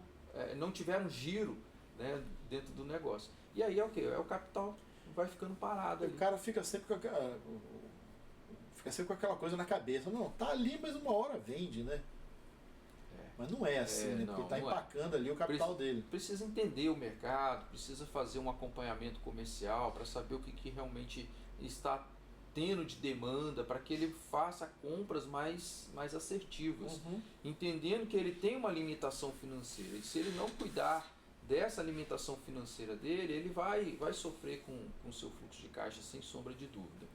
não tiveram giro, né, dentro do negócio. E aí é o quê? É o capital vai ficando parado ali. O cara fica sempre com aquela coisa na cabeça. Não, tá ali, mas uma hora vende, né? Mas não é assim, né? Porque está empacando ali o capital dele. Precisa entender o mercado, precisa fazer um acompanhamento comercial para saber o que realmente está tendo de demanda, para que ele faça compras mais assertivas, entendendo que ele tem uma limitação financeira, e se ele não cuidar dessa limitação financeira dele, ele vai sofrer com o seu fluxo de caixa, sem sombra de dúvida.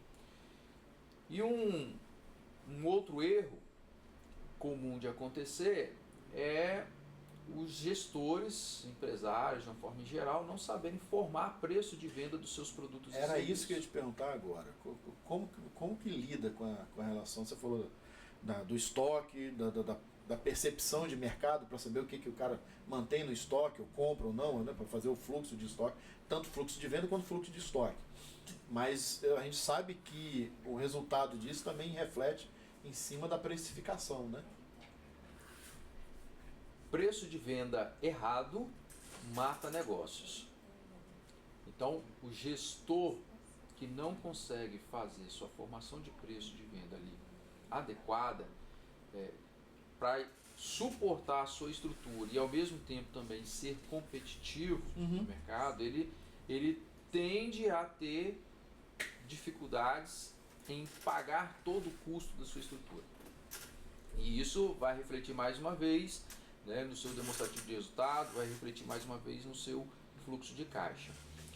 E um outro erro comum de acontecer é os gestores, empresários, de uma forma geral, não saberem informar preço de venda dos seus produtos e serviços. Era isso que eu ia te perguntar agora. Como que lida com a relação? Você falou do estoque, da percepção de mercado, para saber o que o cara mantém no estoque, ou compra ou não, né, para fazer o fluxo de estoque, tanto fluxo de venda quanto fluxo de estoque. Mas a gente sabe que o resultado disso também reflete em cima da precificação, né? Preço de venda errado mata negócios. Então, o gestor que não consegue fazer sua formação de preço de venda ali adequada, para suportar a sua estrutura e ao mesmo tempo também ser competitivo no mercado, ele tende a ter dificuldades em pagar todo o custo da sua estrutura. E isso vai refletir mais uma vez, né, no seu demonstrativo de resultado, vai refletir mais uma vez no seu fluxo de caixa.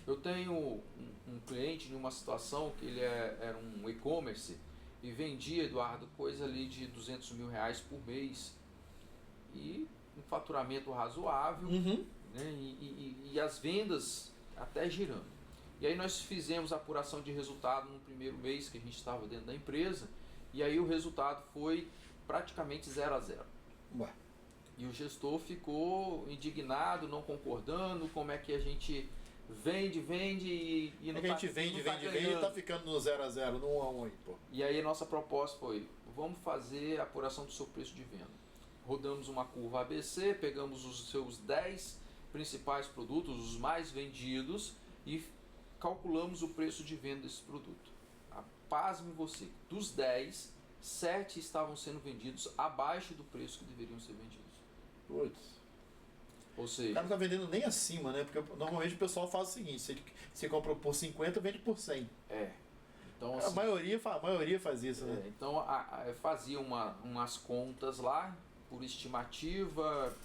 Eu tenho um cliente em uma situação que ele era um e-commerce e vendia, Eduardo, coisa ali de R$200 mil por mês e um faturamento razoável, né? E as vendas até girando. E aí nós fizemos a apuração de resultado no primeiro mês que a gente estava dentro da empresa e aí o resultado foi praticamente 0 a 0. Ué. E o gestor ficou indignado, não concordando, como é que a gente vende e não É que a gente vende e tá ficando no 0 a 0, no 1 a 1 aí, pô. E aí a nossa proposta foi, vamos fazer a apuração do seu preço de venda. Rodamos uma curva ABC, pegamos os seus 10 principais produtos, os mais vendidos, e calculamos o preço de venda desse produto. Pasme você, dos 10, 7 estavam sendo vendidos abaixo do preço que deveriam ser vendidos. Putz. Ou O seja, cara não tá vendendo nem acima, né? Porque normalmente o pessoal faz o seguinte, se ele se compra por 50, vende por 100. Então, A assim, maioria faz isso, né? então fazia umas contas lá, por estimativa,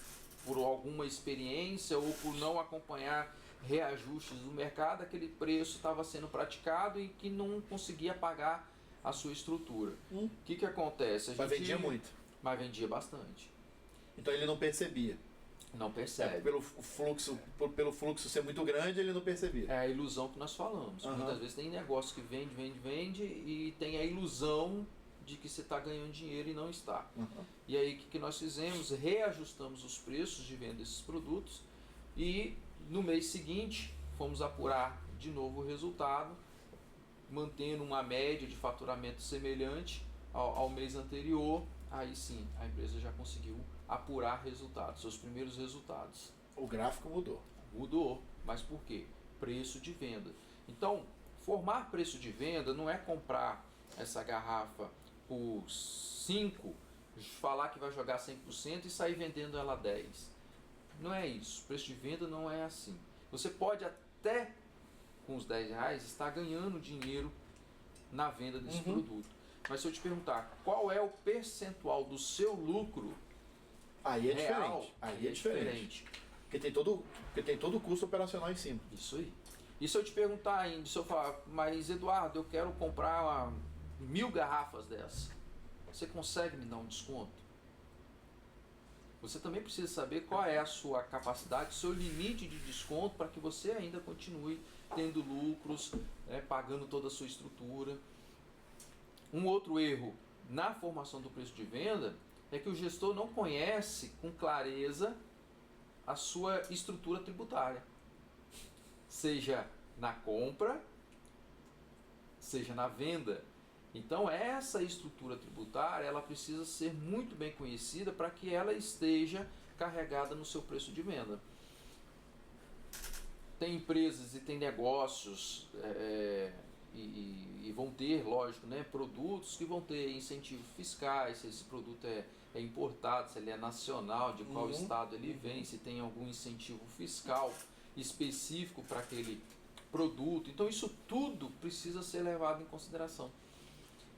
por alguma experiência ou por não acompanhar reajustes do mercado, aquele preço estava sendo praticado e que não conseguia pagar a sua estrutura. O que acontece? Mas vendia muito. Mas vendia bastante. Então ele não percebia. Não percebe. Pelo fluxo ser muito grande, ele não percebia. É a ilusão que nós falamos. Muitas vezes tem negócio que vende e tem a ilusão de que você está ganhando dinheiro e não está. E aí o que nós fizemos? Reajustamos os preços de venda desses produtos e no mês seguinte fomos apurar de novo o resultado, mantendo uma média de faturamento semelhante ao mês anterior. Aí sim, a empresa já conseguiu apurar resultados, seus primeiros resultados. O gráfico mudou. Mudou, mas por quê? Preço de venda. Então, formar preço de venda não é comprar essa garrafa por 5, falar que vai jogar 100% e sair vendendo ela 10. Não é isso. Preço de venda não é assim. Você pode até, com os R$10, estar ganhando dinheiro na venda desse produto. Mas se eu te perguntar qual é o percentual do seu lucro, aí é real, diferente. Aí é diferente. Porque tem todo o custo operacional em cima. Isso aí. E se eu te perguntar ainda, se eu falar, mas Eduardo, eu quero comprar 1000 garrafas dessas, você consegue me dar um desconto? Você também precisa saber qual é a sua capacidade, o seu limite de desconto para que você ainda continue tendo lucros, pagando toda a sua estrutura. Um outro erro na formação do preço de venda é que o gestor não conhece com clareza a sua estrutura tributária, seja na compra, seja na venda. Então essa estrutura tributária ela precisa ser muito bem conhecida para que ela esteja carregada no seu preço de venda. Tem empresas e tem negócios e vão ter, lógico, né, produtos que vão ter incentivos fiscais, se esse produto é importado, se ele é nacional, de qual estado ele vem, se tem algum incentivo fiscal específico para aquele produto. Então isso tudo precisa ser levado em consideração.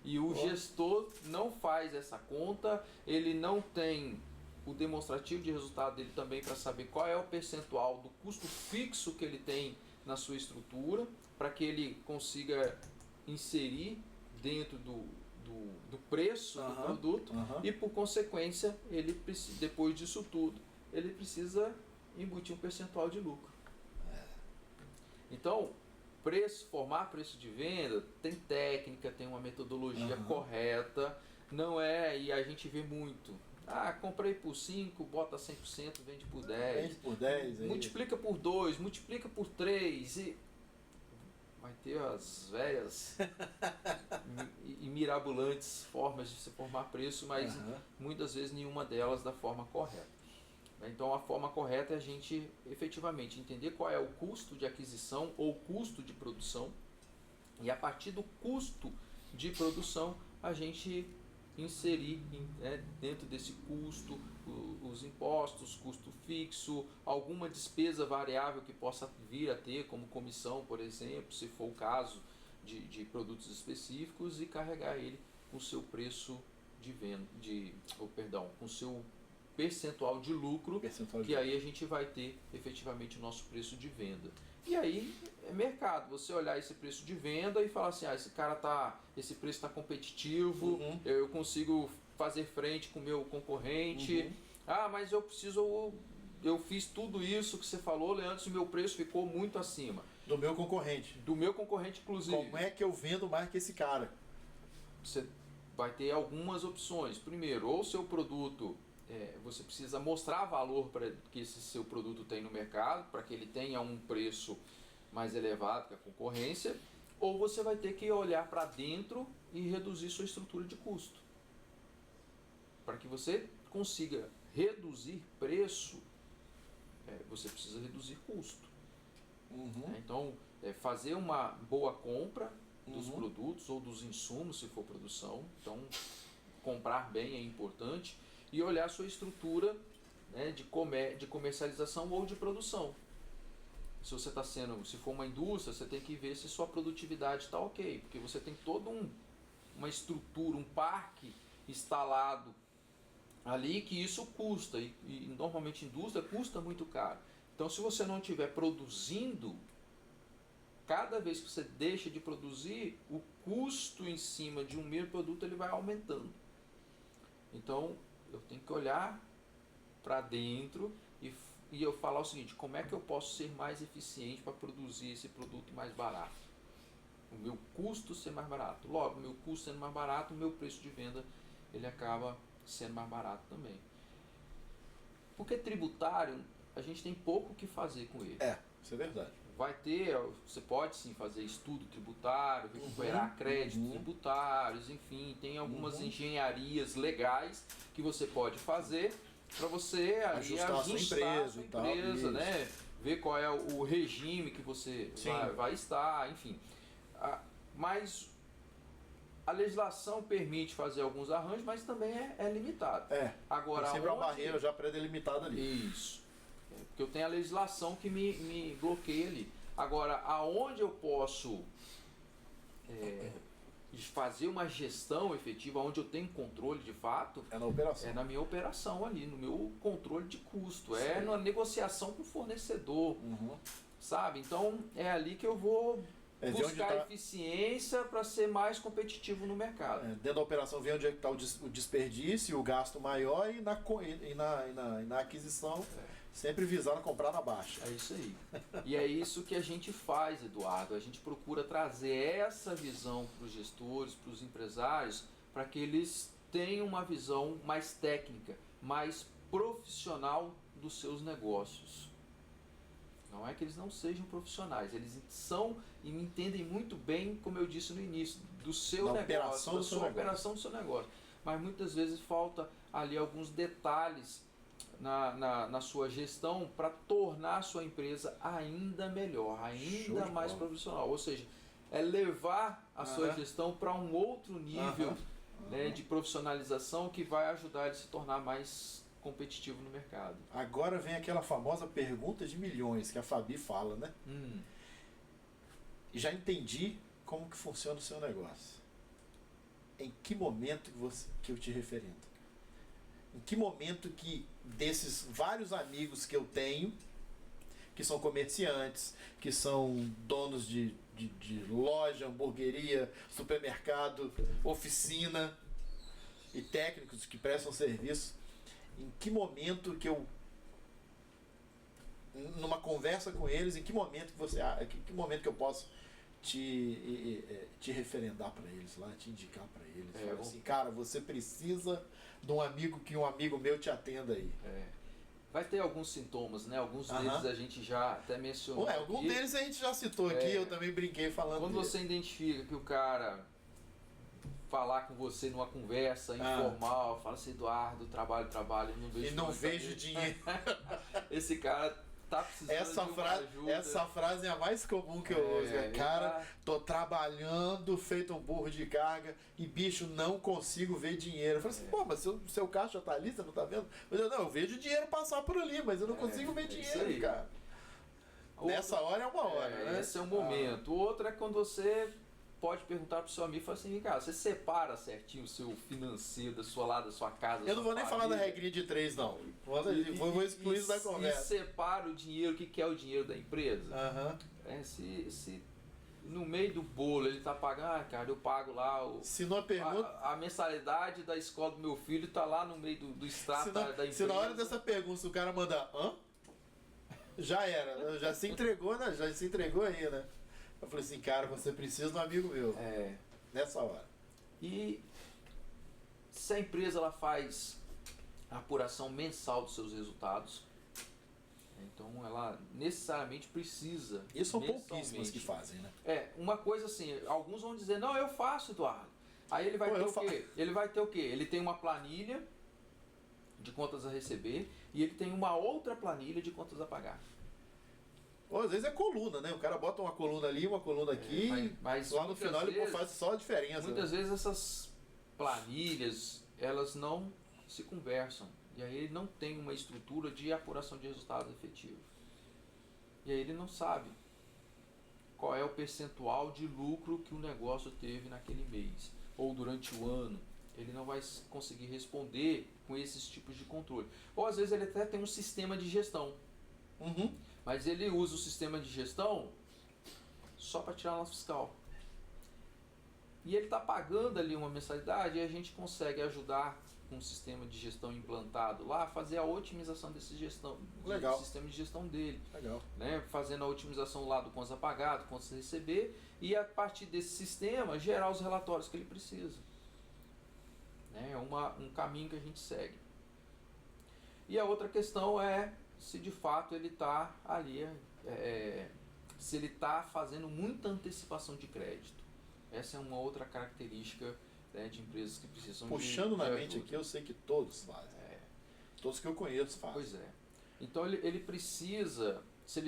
E o gestor não faz essa conta, ele não tem o demonstrativo de resultado dele também para saber qual é o percentual do custo fixo que ele tem na sua estrutura, para que ele consiga inserir dentro do preço do produto e por consequência, ele precisa, depois disso tudo, ele precisa embutir um percentual de lucro. Então, formar preço de venda tem técnica, tem uma metodologia correta, não é, e a gente vê muito. Comprei por 5, bota 100%, vende por 10. Vende por 10. Multiplica por 2, multiplica por 3 e vai ter as velhas e mirabolantes formas de se formar preço, mas muitas vezes nenhuma delas da forma correta. Então a forma correta é a gente efetivamente entender qual é o custo de aquisição ou custo de produção e a partir do custo de produção a gente inserir dentro desse custo os impostos, custo fixo, alguma despesa variável que possa vir a ter, como comissão, por exemplo, se for o caso de produtos específicos, e carregar ele com o seu preço de venda, com o seu percentual de lucro, Percentual de que aí a gente vai ter efetivamente o nosso preço de venda. E aí é mercado, você olhar esse preço de venda e falar assim, esse preço está competitivo, Uhum. eu consigo fazer frente com o meu concorrente. Mas eu fiz tudo isso que você falou, Leandro, e o meu preço ficou muito acima. Do meu concorrente. Do meu concorrente, inclusive. Como é que eu vendo mais que esse cara? Você vai ter algumas opções. Primeiro, ou seu produto, você precisa mostrar valor para que esse seu produto tem no mercado, para que ele tenha um preço mais elevado que a concorrência, ou você vai ter que olhar para dentro e reduzir sua estrutura de custo. Para que você consiga reduzir preço, você precisa reduzir custo. Então, fazer uma boa compra dos produtos ou dos insumos, se for produção. Então, comprar bem é importante. E olhar a sua estrutura, né, de comercialização ou de produção. Se for uma indústria, você tem que ver se sua produtividade está ok. Porque você tem toda uma estrutura, um parque instalado ali que isso custa. E normalmente indústria custa muito caro. Então, se você não estiver produzindo, cada vez que você deixa de produzir, o custo em cima de um mesmo produto ele vai aumentando. Então, eu tenho que olhar para dentro e eu falar o seguinte, como é que eu posso ser mais eficiente para produzir esse produto mais barato? O meu custo ser mais barato. Logo, o meu custo sendo mais barato, o meu preço de venda ele acaba sendo mais barato também. Porque tributário, a gente tem pouco o que fazer com ele. Isso é verdade. Você pode sim fazer estudo tributário, recuperar créditos tributários, enfim, tem algumas engenharias legais que você pode fazer para você ajustar a sua empresa, né? Ver qual é o regime que você vai estar, enfim. Mas a legislação permite fazer alguns arranjos, mas também é limitado. Agora, tem sempre uma barreira já pré-delimitada ali. Isso. Porque eu tenho a legislação que me bloqueia ali. Agora, aonde eu posso fazer uma gestão efetiva, onde eu tenho controle de fato, é na operação. É na minha operação ali, no meu controle de custo, Sim. na negociação com o fornecedor, sabe? Então, é ali que eu vou buscar eficiência para ser mais competitivo no mercado. Dentro da operação vem onde é que está o desperdício, o gasto maior e na aquisição sempre visando comprar na baixa. É isso aí. E é isso que a gente faz, Eduardo. A gente procura trazer essa visão para os gestores, para os empresários, para que eles tenham uma visão mais técnica, mais profissional dos seus negócios. Não é que eles não sejam profissionais, eles são e me entendem muito bem, como eu disse no início, do seu negócio, da sua operação do seu negócio. Mas muitas vezes falta ali alguns detalhes na sua gestão para tornar a sua empresa ainda melhor, ainda mais profissional. Ou seja, é levar a sua gestão para um outro nível né, de profissionalização que vai ajudar ele a se tornar mais competitivo no mercado. Agora vem aquela famosa pergunta de milhões que a Fabi fala, né? Já entendi como que funciona o seu negócio. Em que momento que eu te referendo? Em que momento que desses vários amigos que eu tenho, que são comerciantes, que são donos de loja, hamburgueria, supermercado, oficina e técnicos que prestam serviço, em que momento que eu, numa conversa com eles, em que momento que eu posso te referendar para eles lá, te indicar para eles, falar assim, cara, você precisa de um amigo que um amigo meu te atenda aí. Vai ter alguns sintomas, né? Alguns deles a gente já até mencionou. Algum deles a gente já citou aqui, eu também brinquei falando. Quando você identifica que o cara falar com você numa conversa informal, fala assim, Eduardo, trabalho, não vejo. E não vejo dinheiro. Esse cara tá precisando de uma ajuda. Essa frase é a mais comum que eu ouço. Cara, tô trabalhando, feito um burro de carga e, bicho, não consigo ver dinheiro. Eu falei assim, pô, mas seu caixa tá ali, você não tá vendo? Eu vejo dinheiro passar por ali, mas eu não consigo ver dinheiro, cara. Nessa hora é uma hora, né? Esse é o momento. O outro é quando você pode perguntar pro seu amigo, fala assim, cara, você separa certinho o seu financeiro da sua casa, Eu não vou nem falar da regrinha de 3, não. Vou excluir isso da conversa. E separa o dinheiro, o que é o dinheiro da empresa. Se no meio do bolo ele tá pagando, cara, eu pago lá se não pergunta... a mensalidade da escola do meu filho tá lá no meio do extrato da empresa. Se na hora dessa pergunta o cara mandar, já era, já se entregou, né? Já se entregou aí, né? Eu falei assim, cara, você precisa de um amigo meu. Nessa hora. E se a empresa ela faz a apuração mensal dos seus resultados, então ela necessariamente precisa. E são pouquíssimas que fazem, né? Uma coisa assim, alguns vão dizer, não, eu faço, Eduardo. Aí ele vai ter o quê? Ele vai ter o quê? Ele tem uma planilha de contas a receber e ele tem uma outra planilha de contas a pagar. Ou às vezes é coluna, né? O cara bota uma coluna ali, uma coluna aqui, mas lá no final ele faz só a diferença. Muitas vezes essas planilhas, elas não se conversam. E aí ele não tem uma estrutura de apuração de resultados efetivo. E aí ele não sabe qual é o percentual de lucro que o negócio teve naquele mês ou durante o ano. Ele não vai conseguir responder com esses tipos de controle. Ou às vezes ele até tem um sistema de gestão. Mas ele usa o sistema de gestão só para tirar a nota fiscal. E ele está pagando ali uma mensalidade e a gente consegue ajudar com um sistema de gestão implantado lá, fazer a otimização desse sistema de gestão dele. Legal. Né? Fazendo a otimização lá do contas a pagar, do contas a receber, e a partir desse sistema gerar os relatórios que ele precisa. É um caminho que a gente segue. E a outra questão é se de fato ele está ali, se ele está fazendo muita antecipação de crédito. Essa é uma outra característica, né, de empresas que precisam puxando de na mente aqui, eu sei que todos fazem. Todos que eu conheço fazem. Pois é. Então ele precisa, se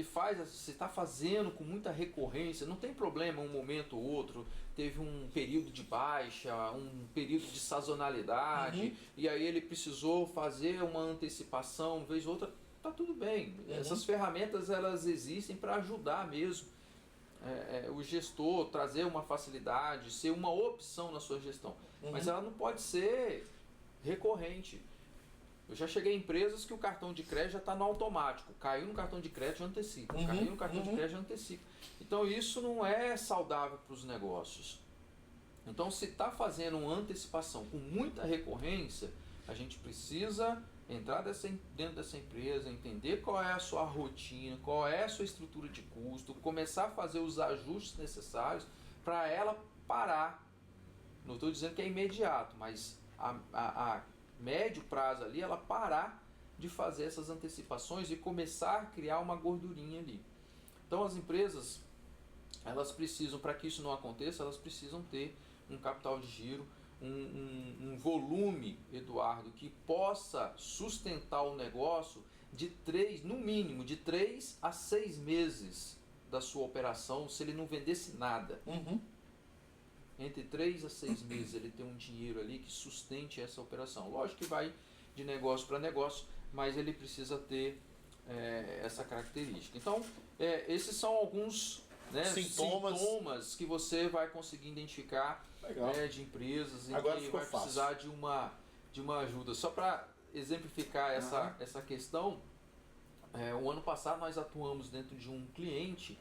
está fazendo com muita recorrência, não tem problema um momento ou outro, teve um período de baixa, um período de sazonalidade, e aí ele precisou fazer uma antecipação, vez ou outra, tá tudo bem. Essas ferramentas elas existem para ajudar mesmo o gestor, trazer uma facilidade, ser uma opção na sua gestão. Mas ela não pode ser recorrente. Eu já cheguei em empresas que o cartão de crédito já está no automático. Caiu no cartão de crédito, já antecipa. Caiu no cartão de crédito, já antecipa. Então isso não é saudável para os negócios. Então se está fazendo uma antecipação com muita recorrência, a gente precisa entrar dentro dessa empresa, entender qual é a sua rotina, qual é a sua estrutura de custo, começar a fazer os ajustes necessários para ela parar. Não estou dizendo que é imediato, mas a médio prazo ali, ela parar de fazer essas antecipações e começar a criar uma gordurinha ali. Então as empresas, elas precisam, para que isso não aconteça, elas precisam ter um capital de giro, um volume, Eduardo, que possa sustentar o negócio no mínimo de 3 a 6 meses da sua operação, se ele não vendesse nada. Entre 3 a 6 meses ele tem um dinheiro ali que sustente essa operação. Lógico que vai de negócio para negócio, mas ele precisa ter essa característica. Então, esses são alguns sintomas que você vai conseguir identificar de empresas em Agora que vai precisar de uma ajuda. Só para exemplificar essa questão, o ano passado nós atuamos dentro de um cliente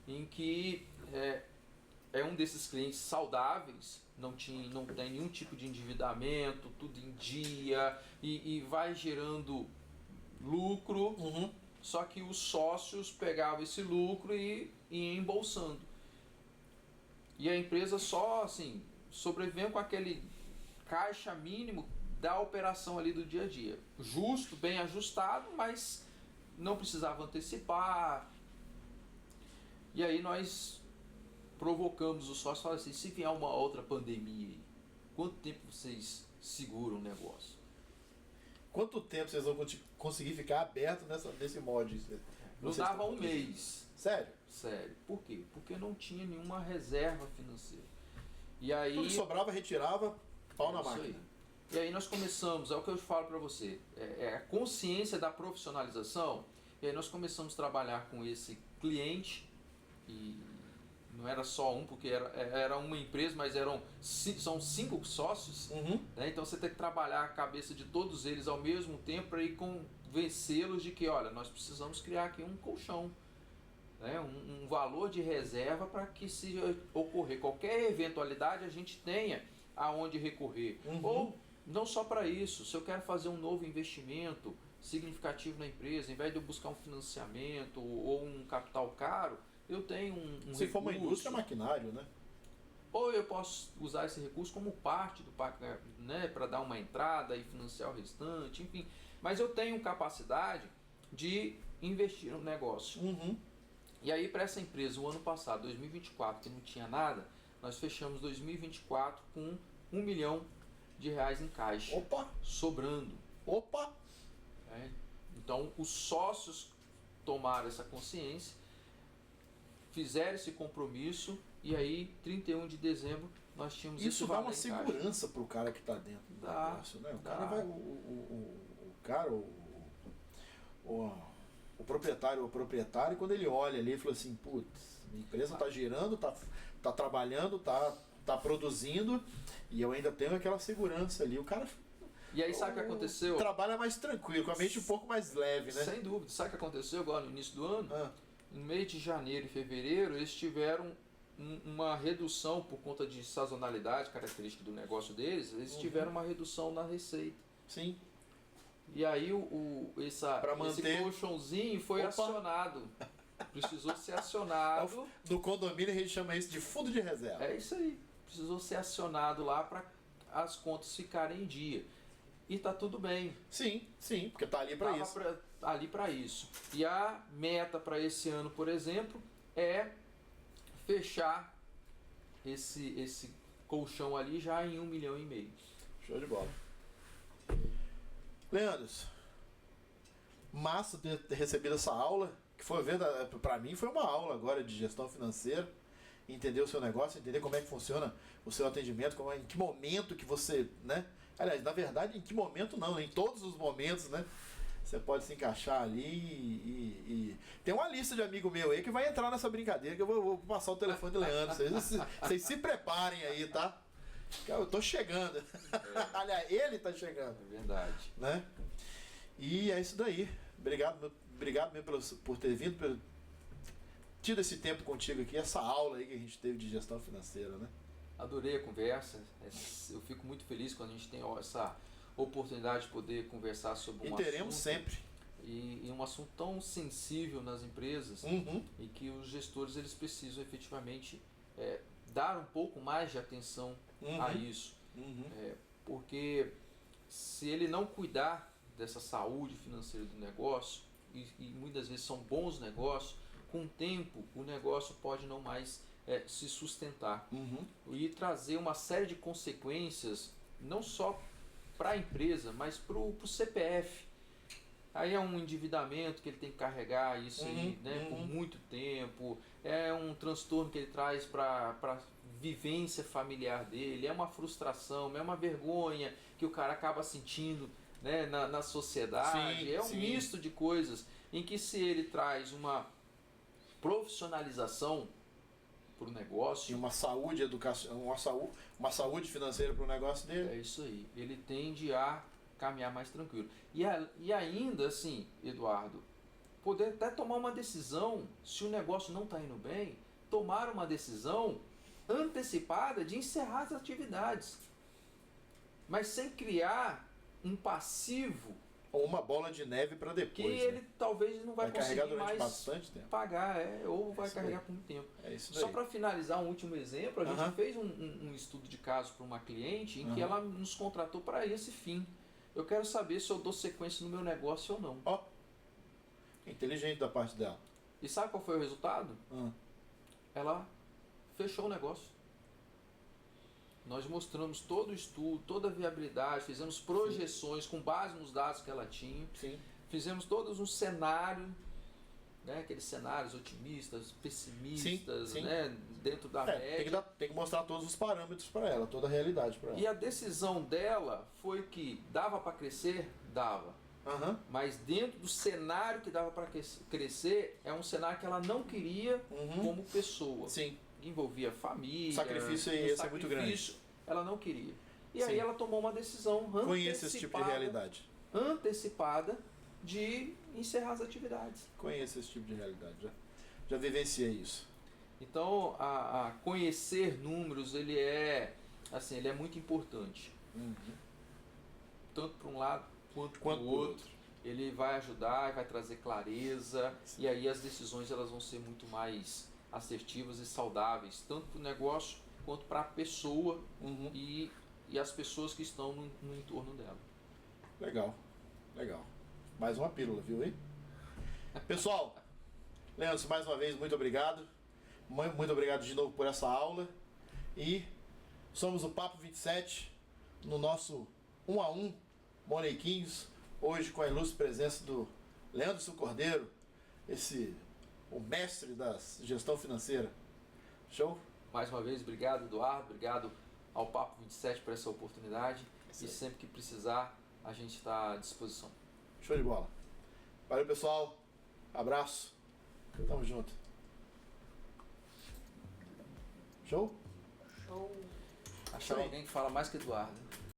em que é um desses clientes saudáveis, não tem nenhum tipo de endividamento, tudo em dia e vai gerando lucro. Só que os sócios pegavam esse lucro e iam embolsando. E a empresa só assim sobrevivendo com aquele caixa mínimo da operação ali do dia a dia. Justo, bem ajustado, mas não precisava antecipar. E aí nós provocamos os sócios e falamos assim, se vier uma outra pandemia aí, quanto tempo vocês seguram o negócio? Quanto tempo vocês vão conseguir ficar aberto nesse molde? Não dava um mês. Sério? Sério. Por quê? Porque não tinha nenhuma reserva financeira. E aí, tudo que sobrava, retirava, pau na máquina. Aí. E aí nós começamos, é o que eu falo para você, a consciência da profissionalização, e aí nós começamos a trabalhar com esse cliente e não era só um, porque era uma empresa, mas são 5 sócios, né? Então você tem que trabalhar a cabeça de todos eles ao mesmo tempo para ir convencê-los de que, olha, nós precisamos criar aqui um colchão, né? Um valor de reserva para que, se ocorrer qualquer eventualidade, a gente tenha aonde recorrer. Ou não só para isso, se eu quero fazer um novo investimento significativo na empresa, em vez de eu buscar um financiamento ou um capital caro, eu tenho um Se recurso. for uma indústria, maquinário, né? Ou eu posso usar esse recurso como parte do pagamento, né, para dar uma entrada e financiar o restante, enfim. Mas eu tenho capacidade de investir no negócio. E aí, para essa empresa, o ano passado, 2024, que não tinha nada, nós fechamos 2024 com R$1 milhão em caixa. Opa! Sobrando. Opa! Então, os sócios tomaram essa consciência, fizeram esse compromisso, e aí, 31 de dezembro, nós tínhamos isso esse dá valor uma em caixa. segurança pro cara que está dentro do negócio, né? O cara vai, o proprietário, quando ele olha ali, ele fala assim, putz, minha empresa está girando, tá trabalhando, tá produzindo, e eu ainda tenho aquela segurança ali. O cara... E aí, sabe o que aconteceu? Trabalha mais tranquilo, com a mente um pouco mais leve, né? Sem dúvida. Sabe o que aconteceu agora no início do ano? No mês de janeiro e fevereiro, eles tiveram uma redução por conta de sazonalidade, característica do negócio deles, eles tiveram uma redução na receita. Sim. E aí esse colchãozinho foi acionado. Precisou ser acionado. No condomínio a gente chama isso de fundo de reserva. É isso aí. Precisou ser acionado lá para as contas ficarem em dia. E tá tudo bem. Sim, porque tá ali para isso. Ali para isso. E a meta para esse ano, por exemplo, é fechar esse colchão ali já em R$1,5 milhão. Show de bola. Leandros, massa ter recebido essa aula, que foi para mim foi uma aula agora de gestão financeira, entender o seu negócio, entender como é que funciona o seu atendimento, em que momento que você, né? Aliás, na verdade, em que momento não, em todos os momentos, né? Você pode se encaixar ali e... Tem uma lista de amigo meu aí que vai entrar nessa brincadeira, que eu vou passar o telefone do Leandro. Vocês se preparem aí, tá? Eu tô chegando. Aliás, ele tá chegando. É verdade. Né? E é isso daí. Obrigado mesmo por ter vindo, por tido esse tempo contigo aqui, essa aula aí que a gente teve de gestão financeira, né? Adorei a conversa. Eu fico muito feliz quando a gente tem essa oportunidade de poder conversar sobre um assunto. E teremos sempre. E um assunto tão sensível nas empresas, e que os gestores eles precisam efetivamente dar um pouco mais de atenção a isso. Porque se ele não cuidar dessa saúde financeira do negócio, e muitas vezes são bons negócios, com o tempo o negócio pode não mais se sustentar e trazer uma série de consequências, não só para a empresa, mas para o CPF. Aí é um endividamento que ele tem que carregar isso aí, né, por muito tempo, é um transtorno que ele traz para a vivência familiar dele, é uma frustração, é uma vergonha que o cara acaba sentindo, né, na sociedade, um misto de coisas em que, se ele traz uma profissionalização para o negócio, e uma saúde uma saúde financeira para o negócio dele, é isso aí, ele tende a caminhar mais tranquilo. E ainda assim, Eduardo, poder até tomar uma decisão, se o negócio não está indo bem, tomar uma decisão antecipada de encerrar as atividades, mas sem criar um passivo ou uma bola de neve para depois, que né? ele talvez não vai conseguir mais bastante tempo. pagar, ou vai carregar por muito tempo. Só para finalizar, um último exemplo, a gente fez um estudo de caso para uma cliente em que ela nos contratou para esse fim. Eu quero saber se eu dou sequência no meu negócio ou não. Inteligente da parte dela. E sabe qual foi o resultado? Ela fechou o negócio. Nós mostramos todo o estudo, toda a viabilidade, fizemos projeções com base nos dados que ela tinha. Fizemos todos um cenário, né, aqueles cenários otimistas, pessimistas, né, dentro da média. Tem que mostrar todos os parâmetros para ela, toda a realidade para ela. E a decisão dela foi que dava para crescer? Dava. Mas dentro do cenário que dava para crescer, é um cenário que ela não queria como pessoa. envolvia família. O sacrifício ia ser muito grande. Ela não queria. E Sim. aí ela tomou uma decisão Conheça esse tipo de realidade. antecipada de encerrar as atividades. Conheça esse tipo de realidade. Já vivenciei isso. Então, a conhecer números, ele é muito importante. Uhum. Tanto para um lado quanto para Quanto o outro. Ele vai ajudar, vai trazer clareza. Sim. E aí as decisões elas vão ser muito mais assertivas e saudáveis, tanto para o negócio quanto para a pessoa Uhum. e as pessoas que estão no entorno dela. Legal, legal. Mais uma pílula, viu aí? Pessoal, Leandro, mais uma vez, muito obrigado. Muito obrigado de novo por essa aula. E somos o Papo 27 no nosso 1 a 1 Monequinhos, hoje com a ilustre presença do Leandro Cordeiro, o mestre da gestão financeira. Show? Mais uma vez, obrigado, Eduardo, obrigado ao Papo 27 por essa oportunidade. Sim. E sempre que precisar, a gente está à disposição. Show de bola. Valeu, pessoal. Abraço. Tamo junto. Show? Achar alguém que fala mais que Eduardo.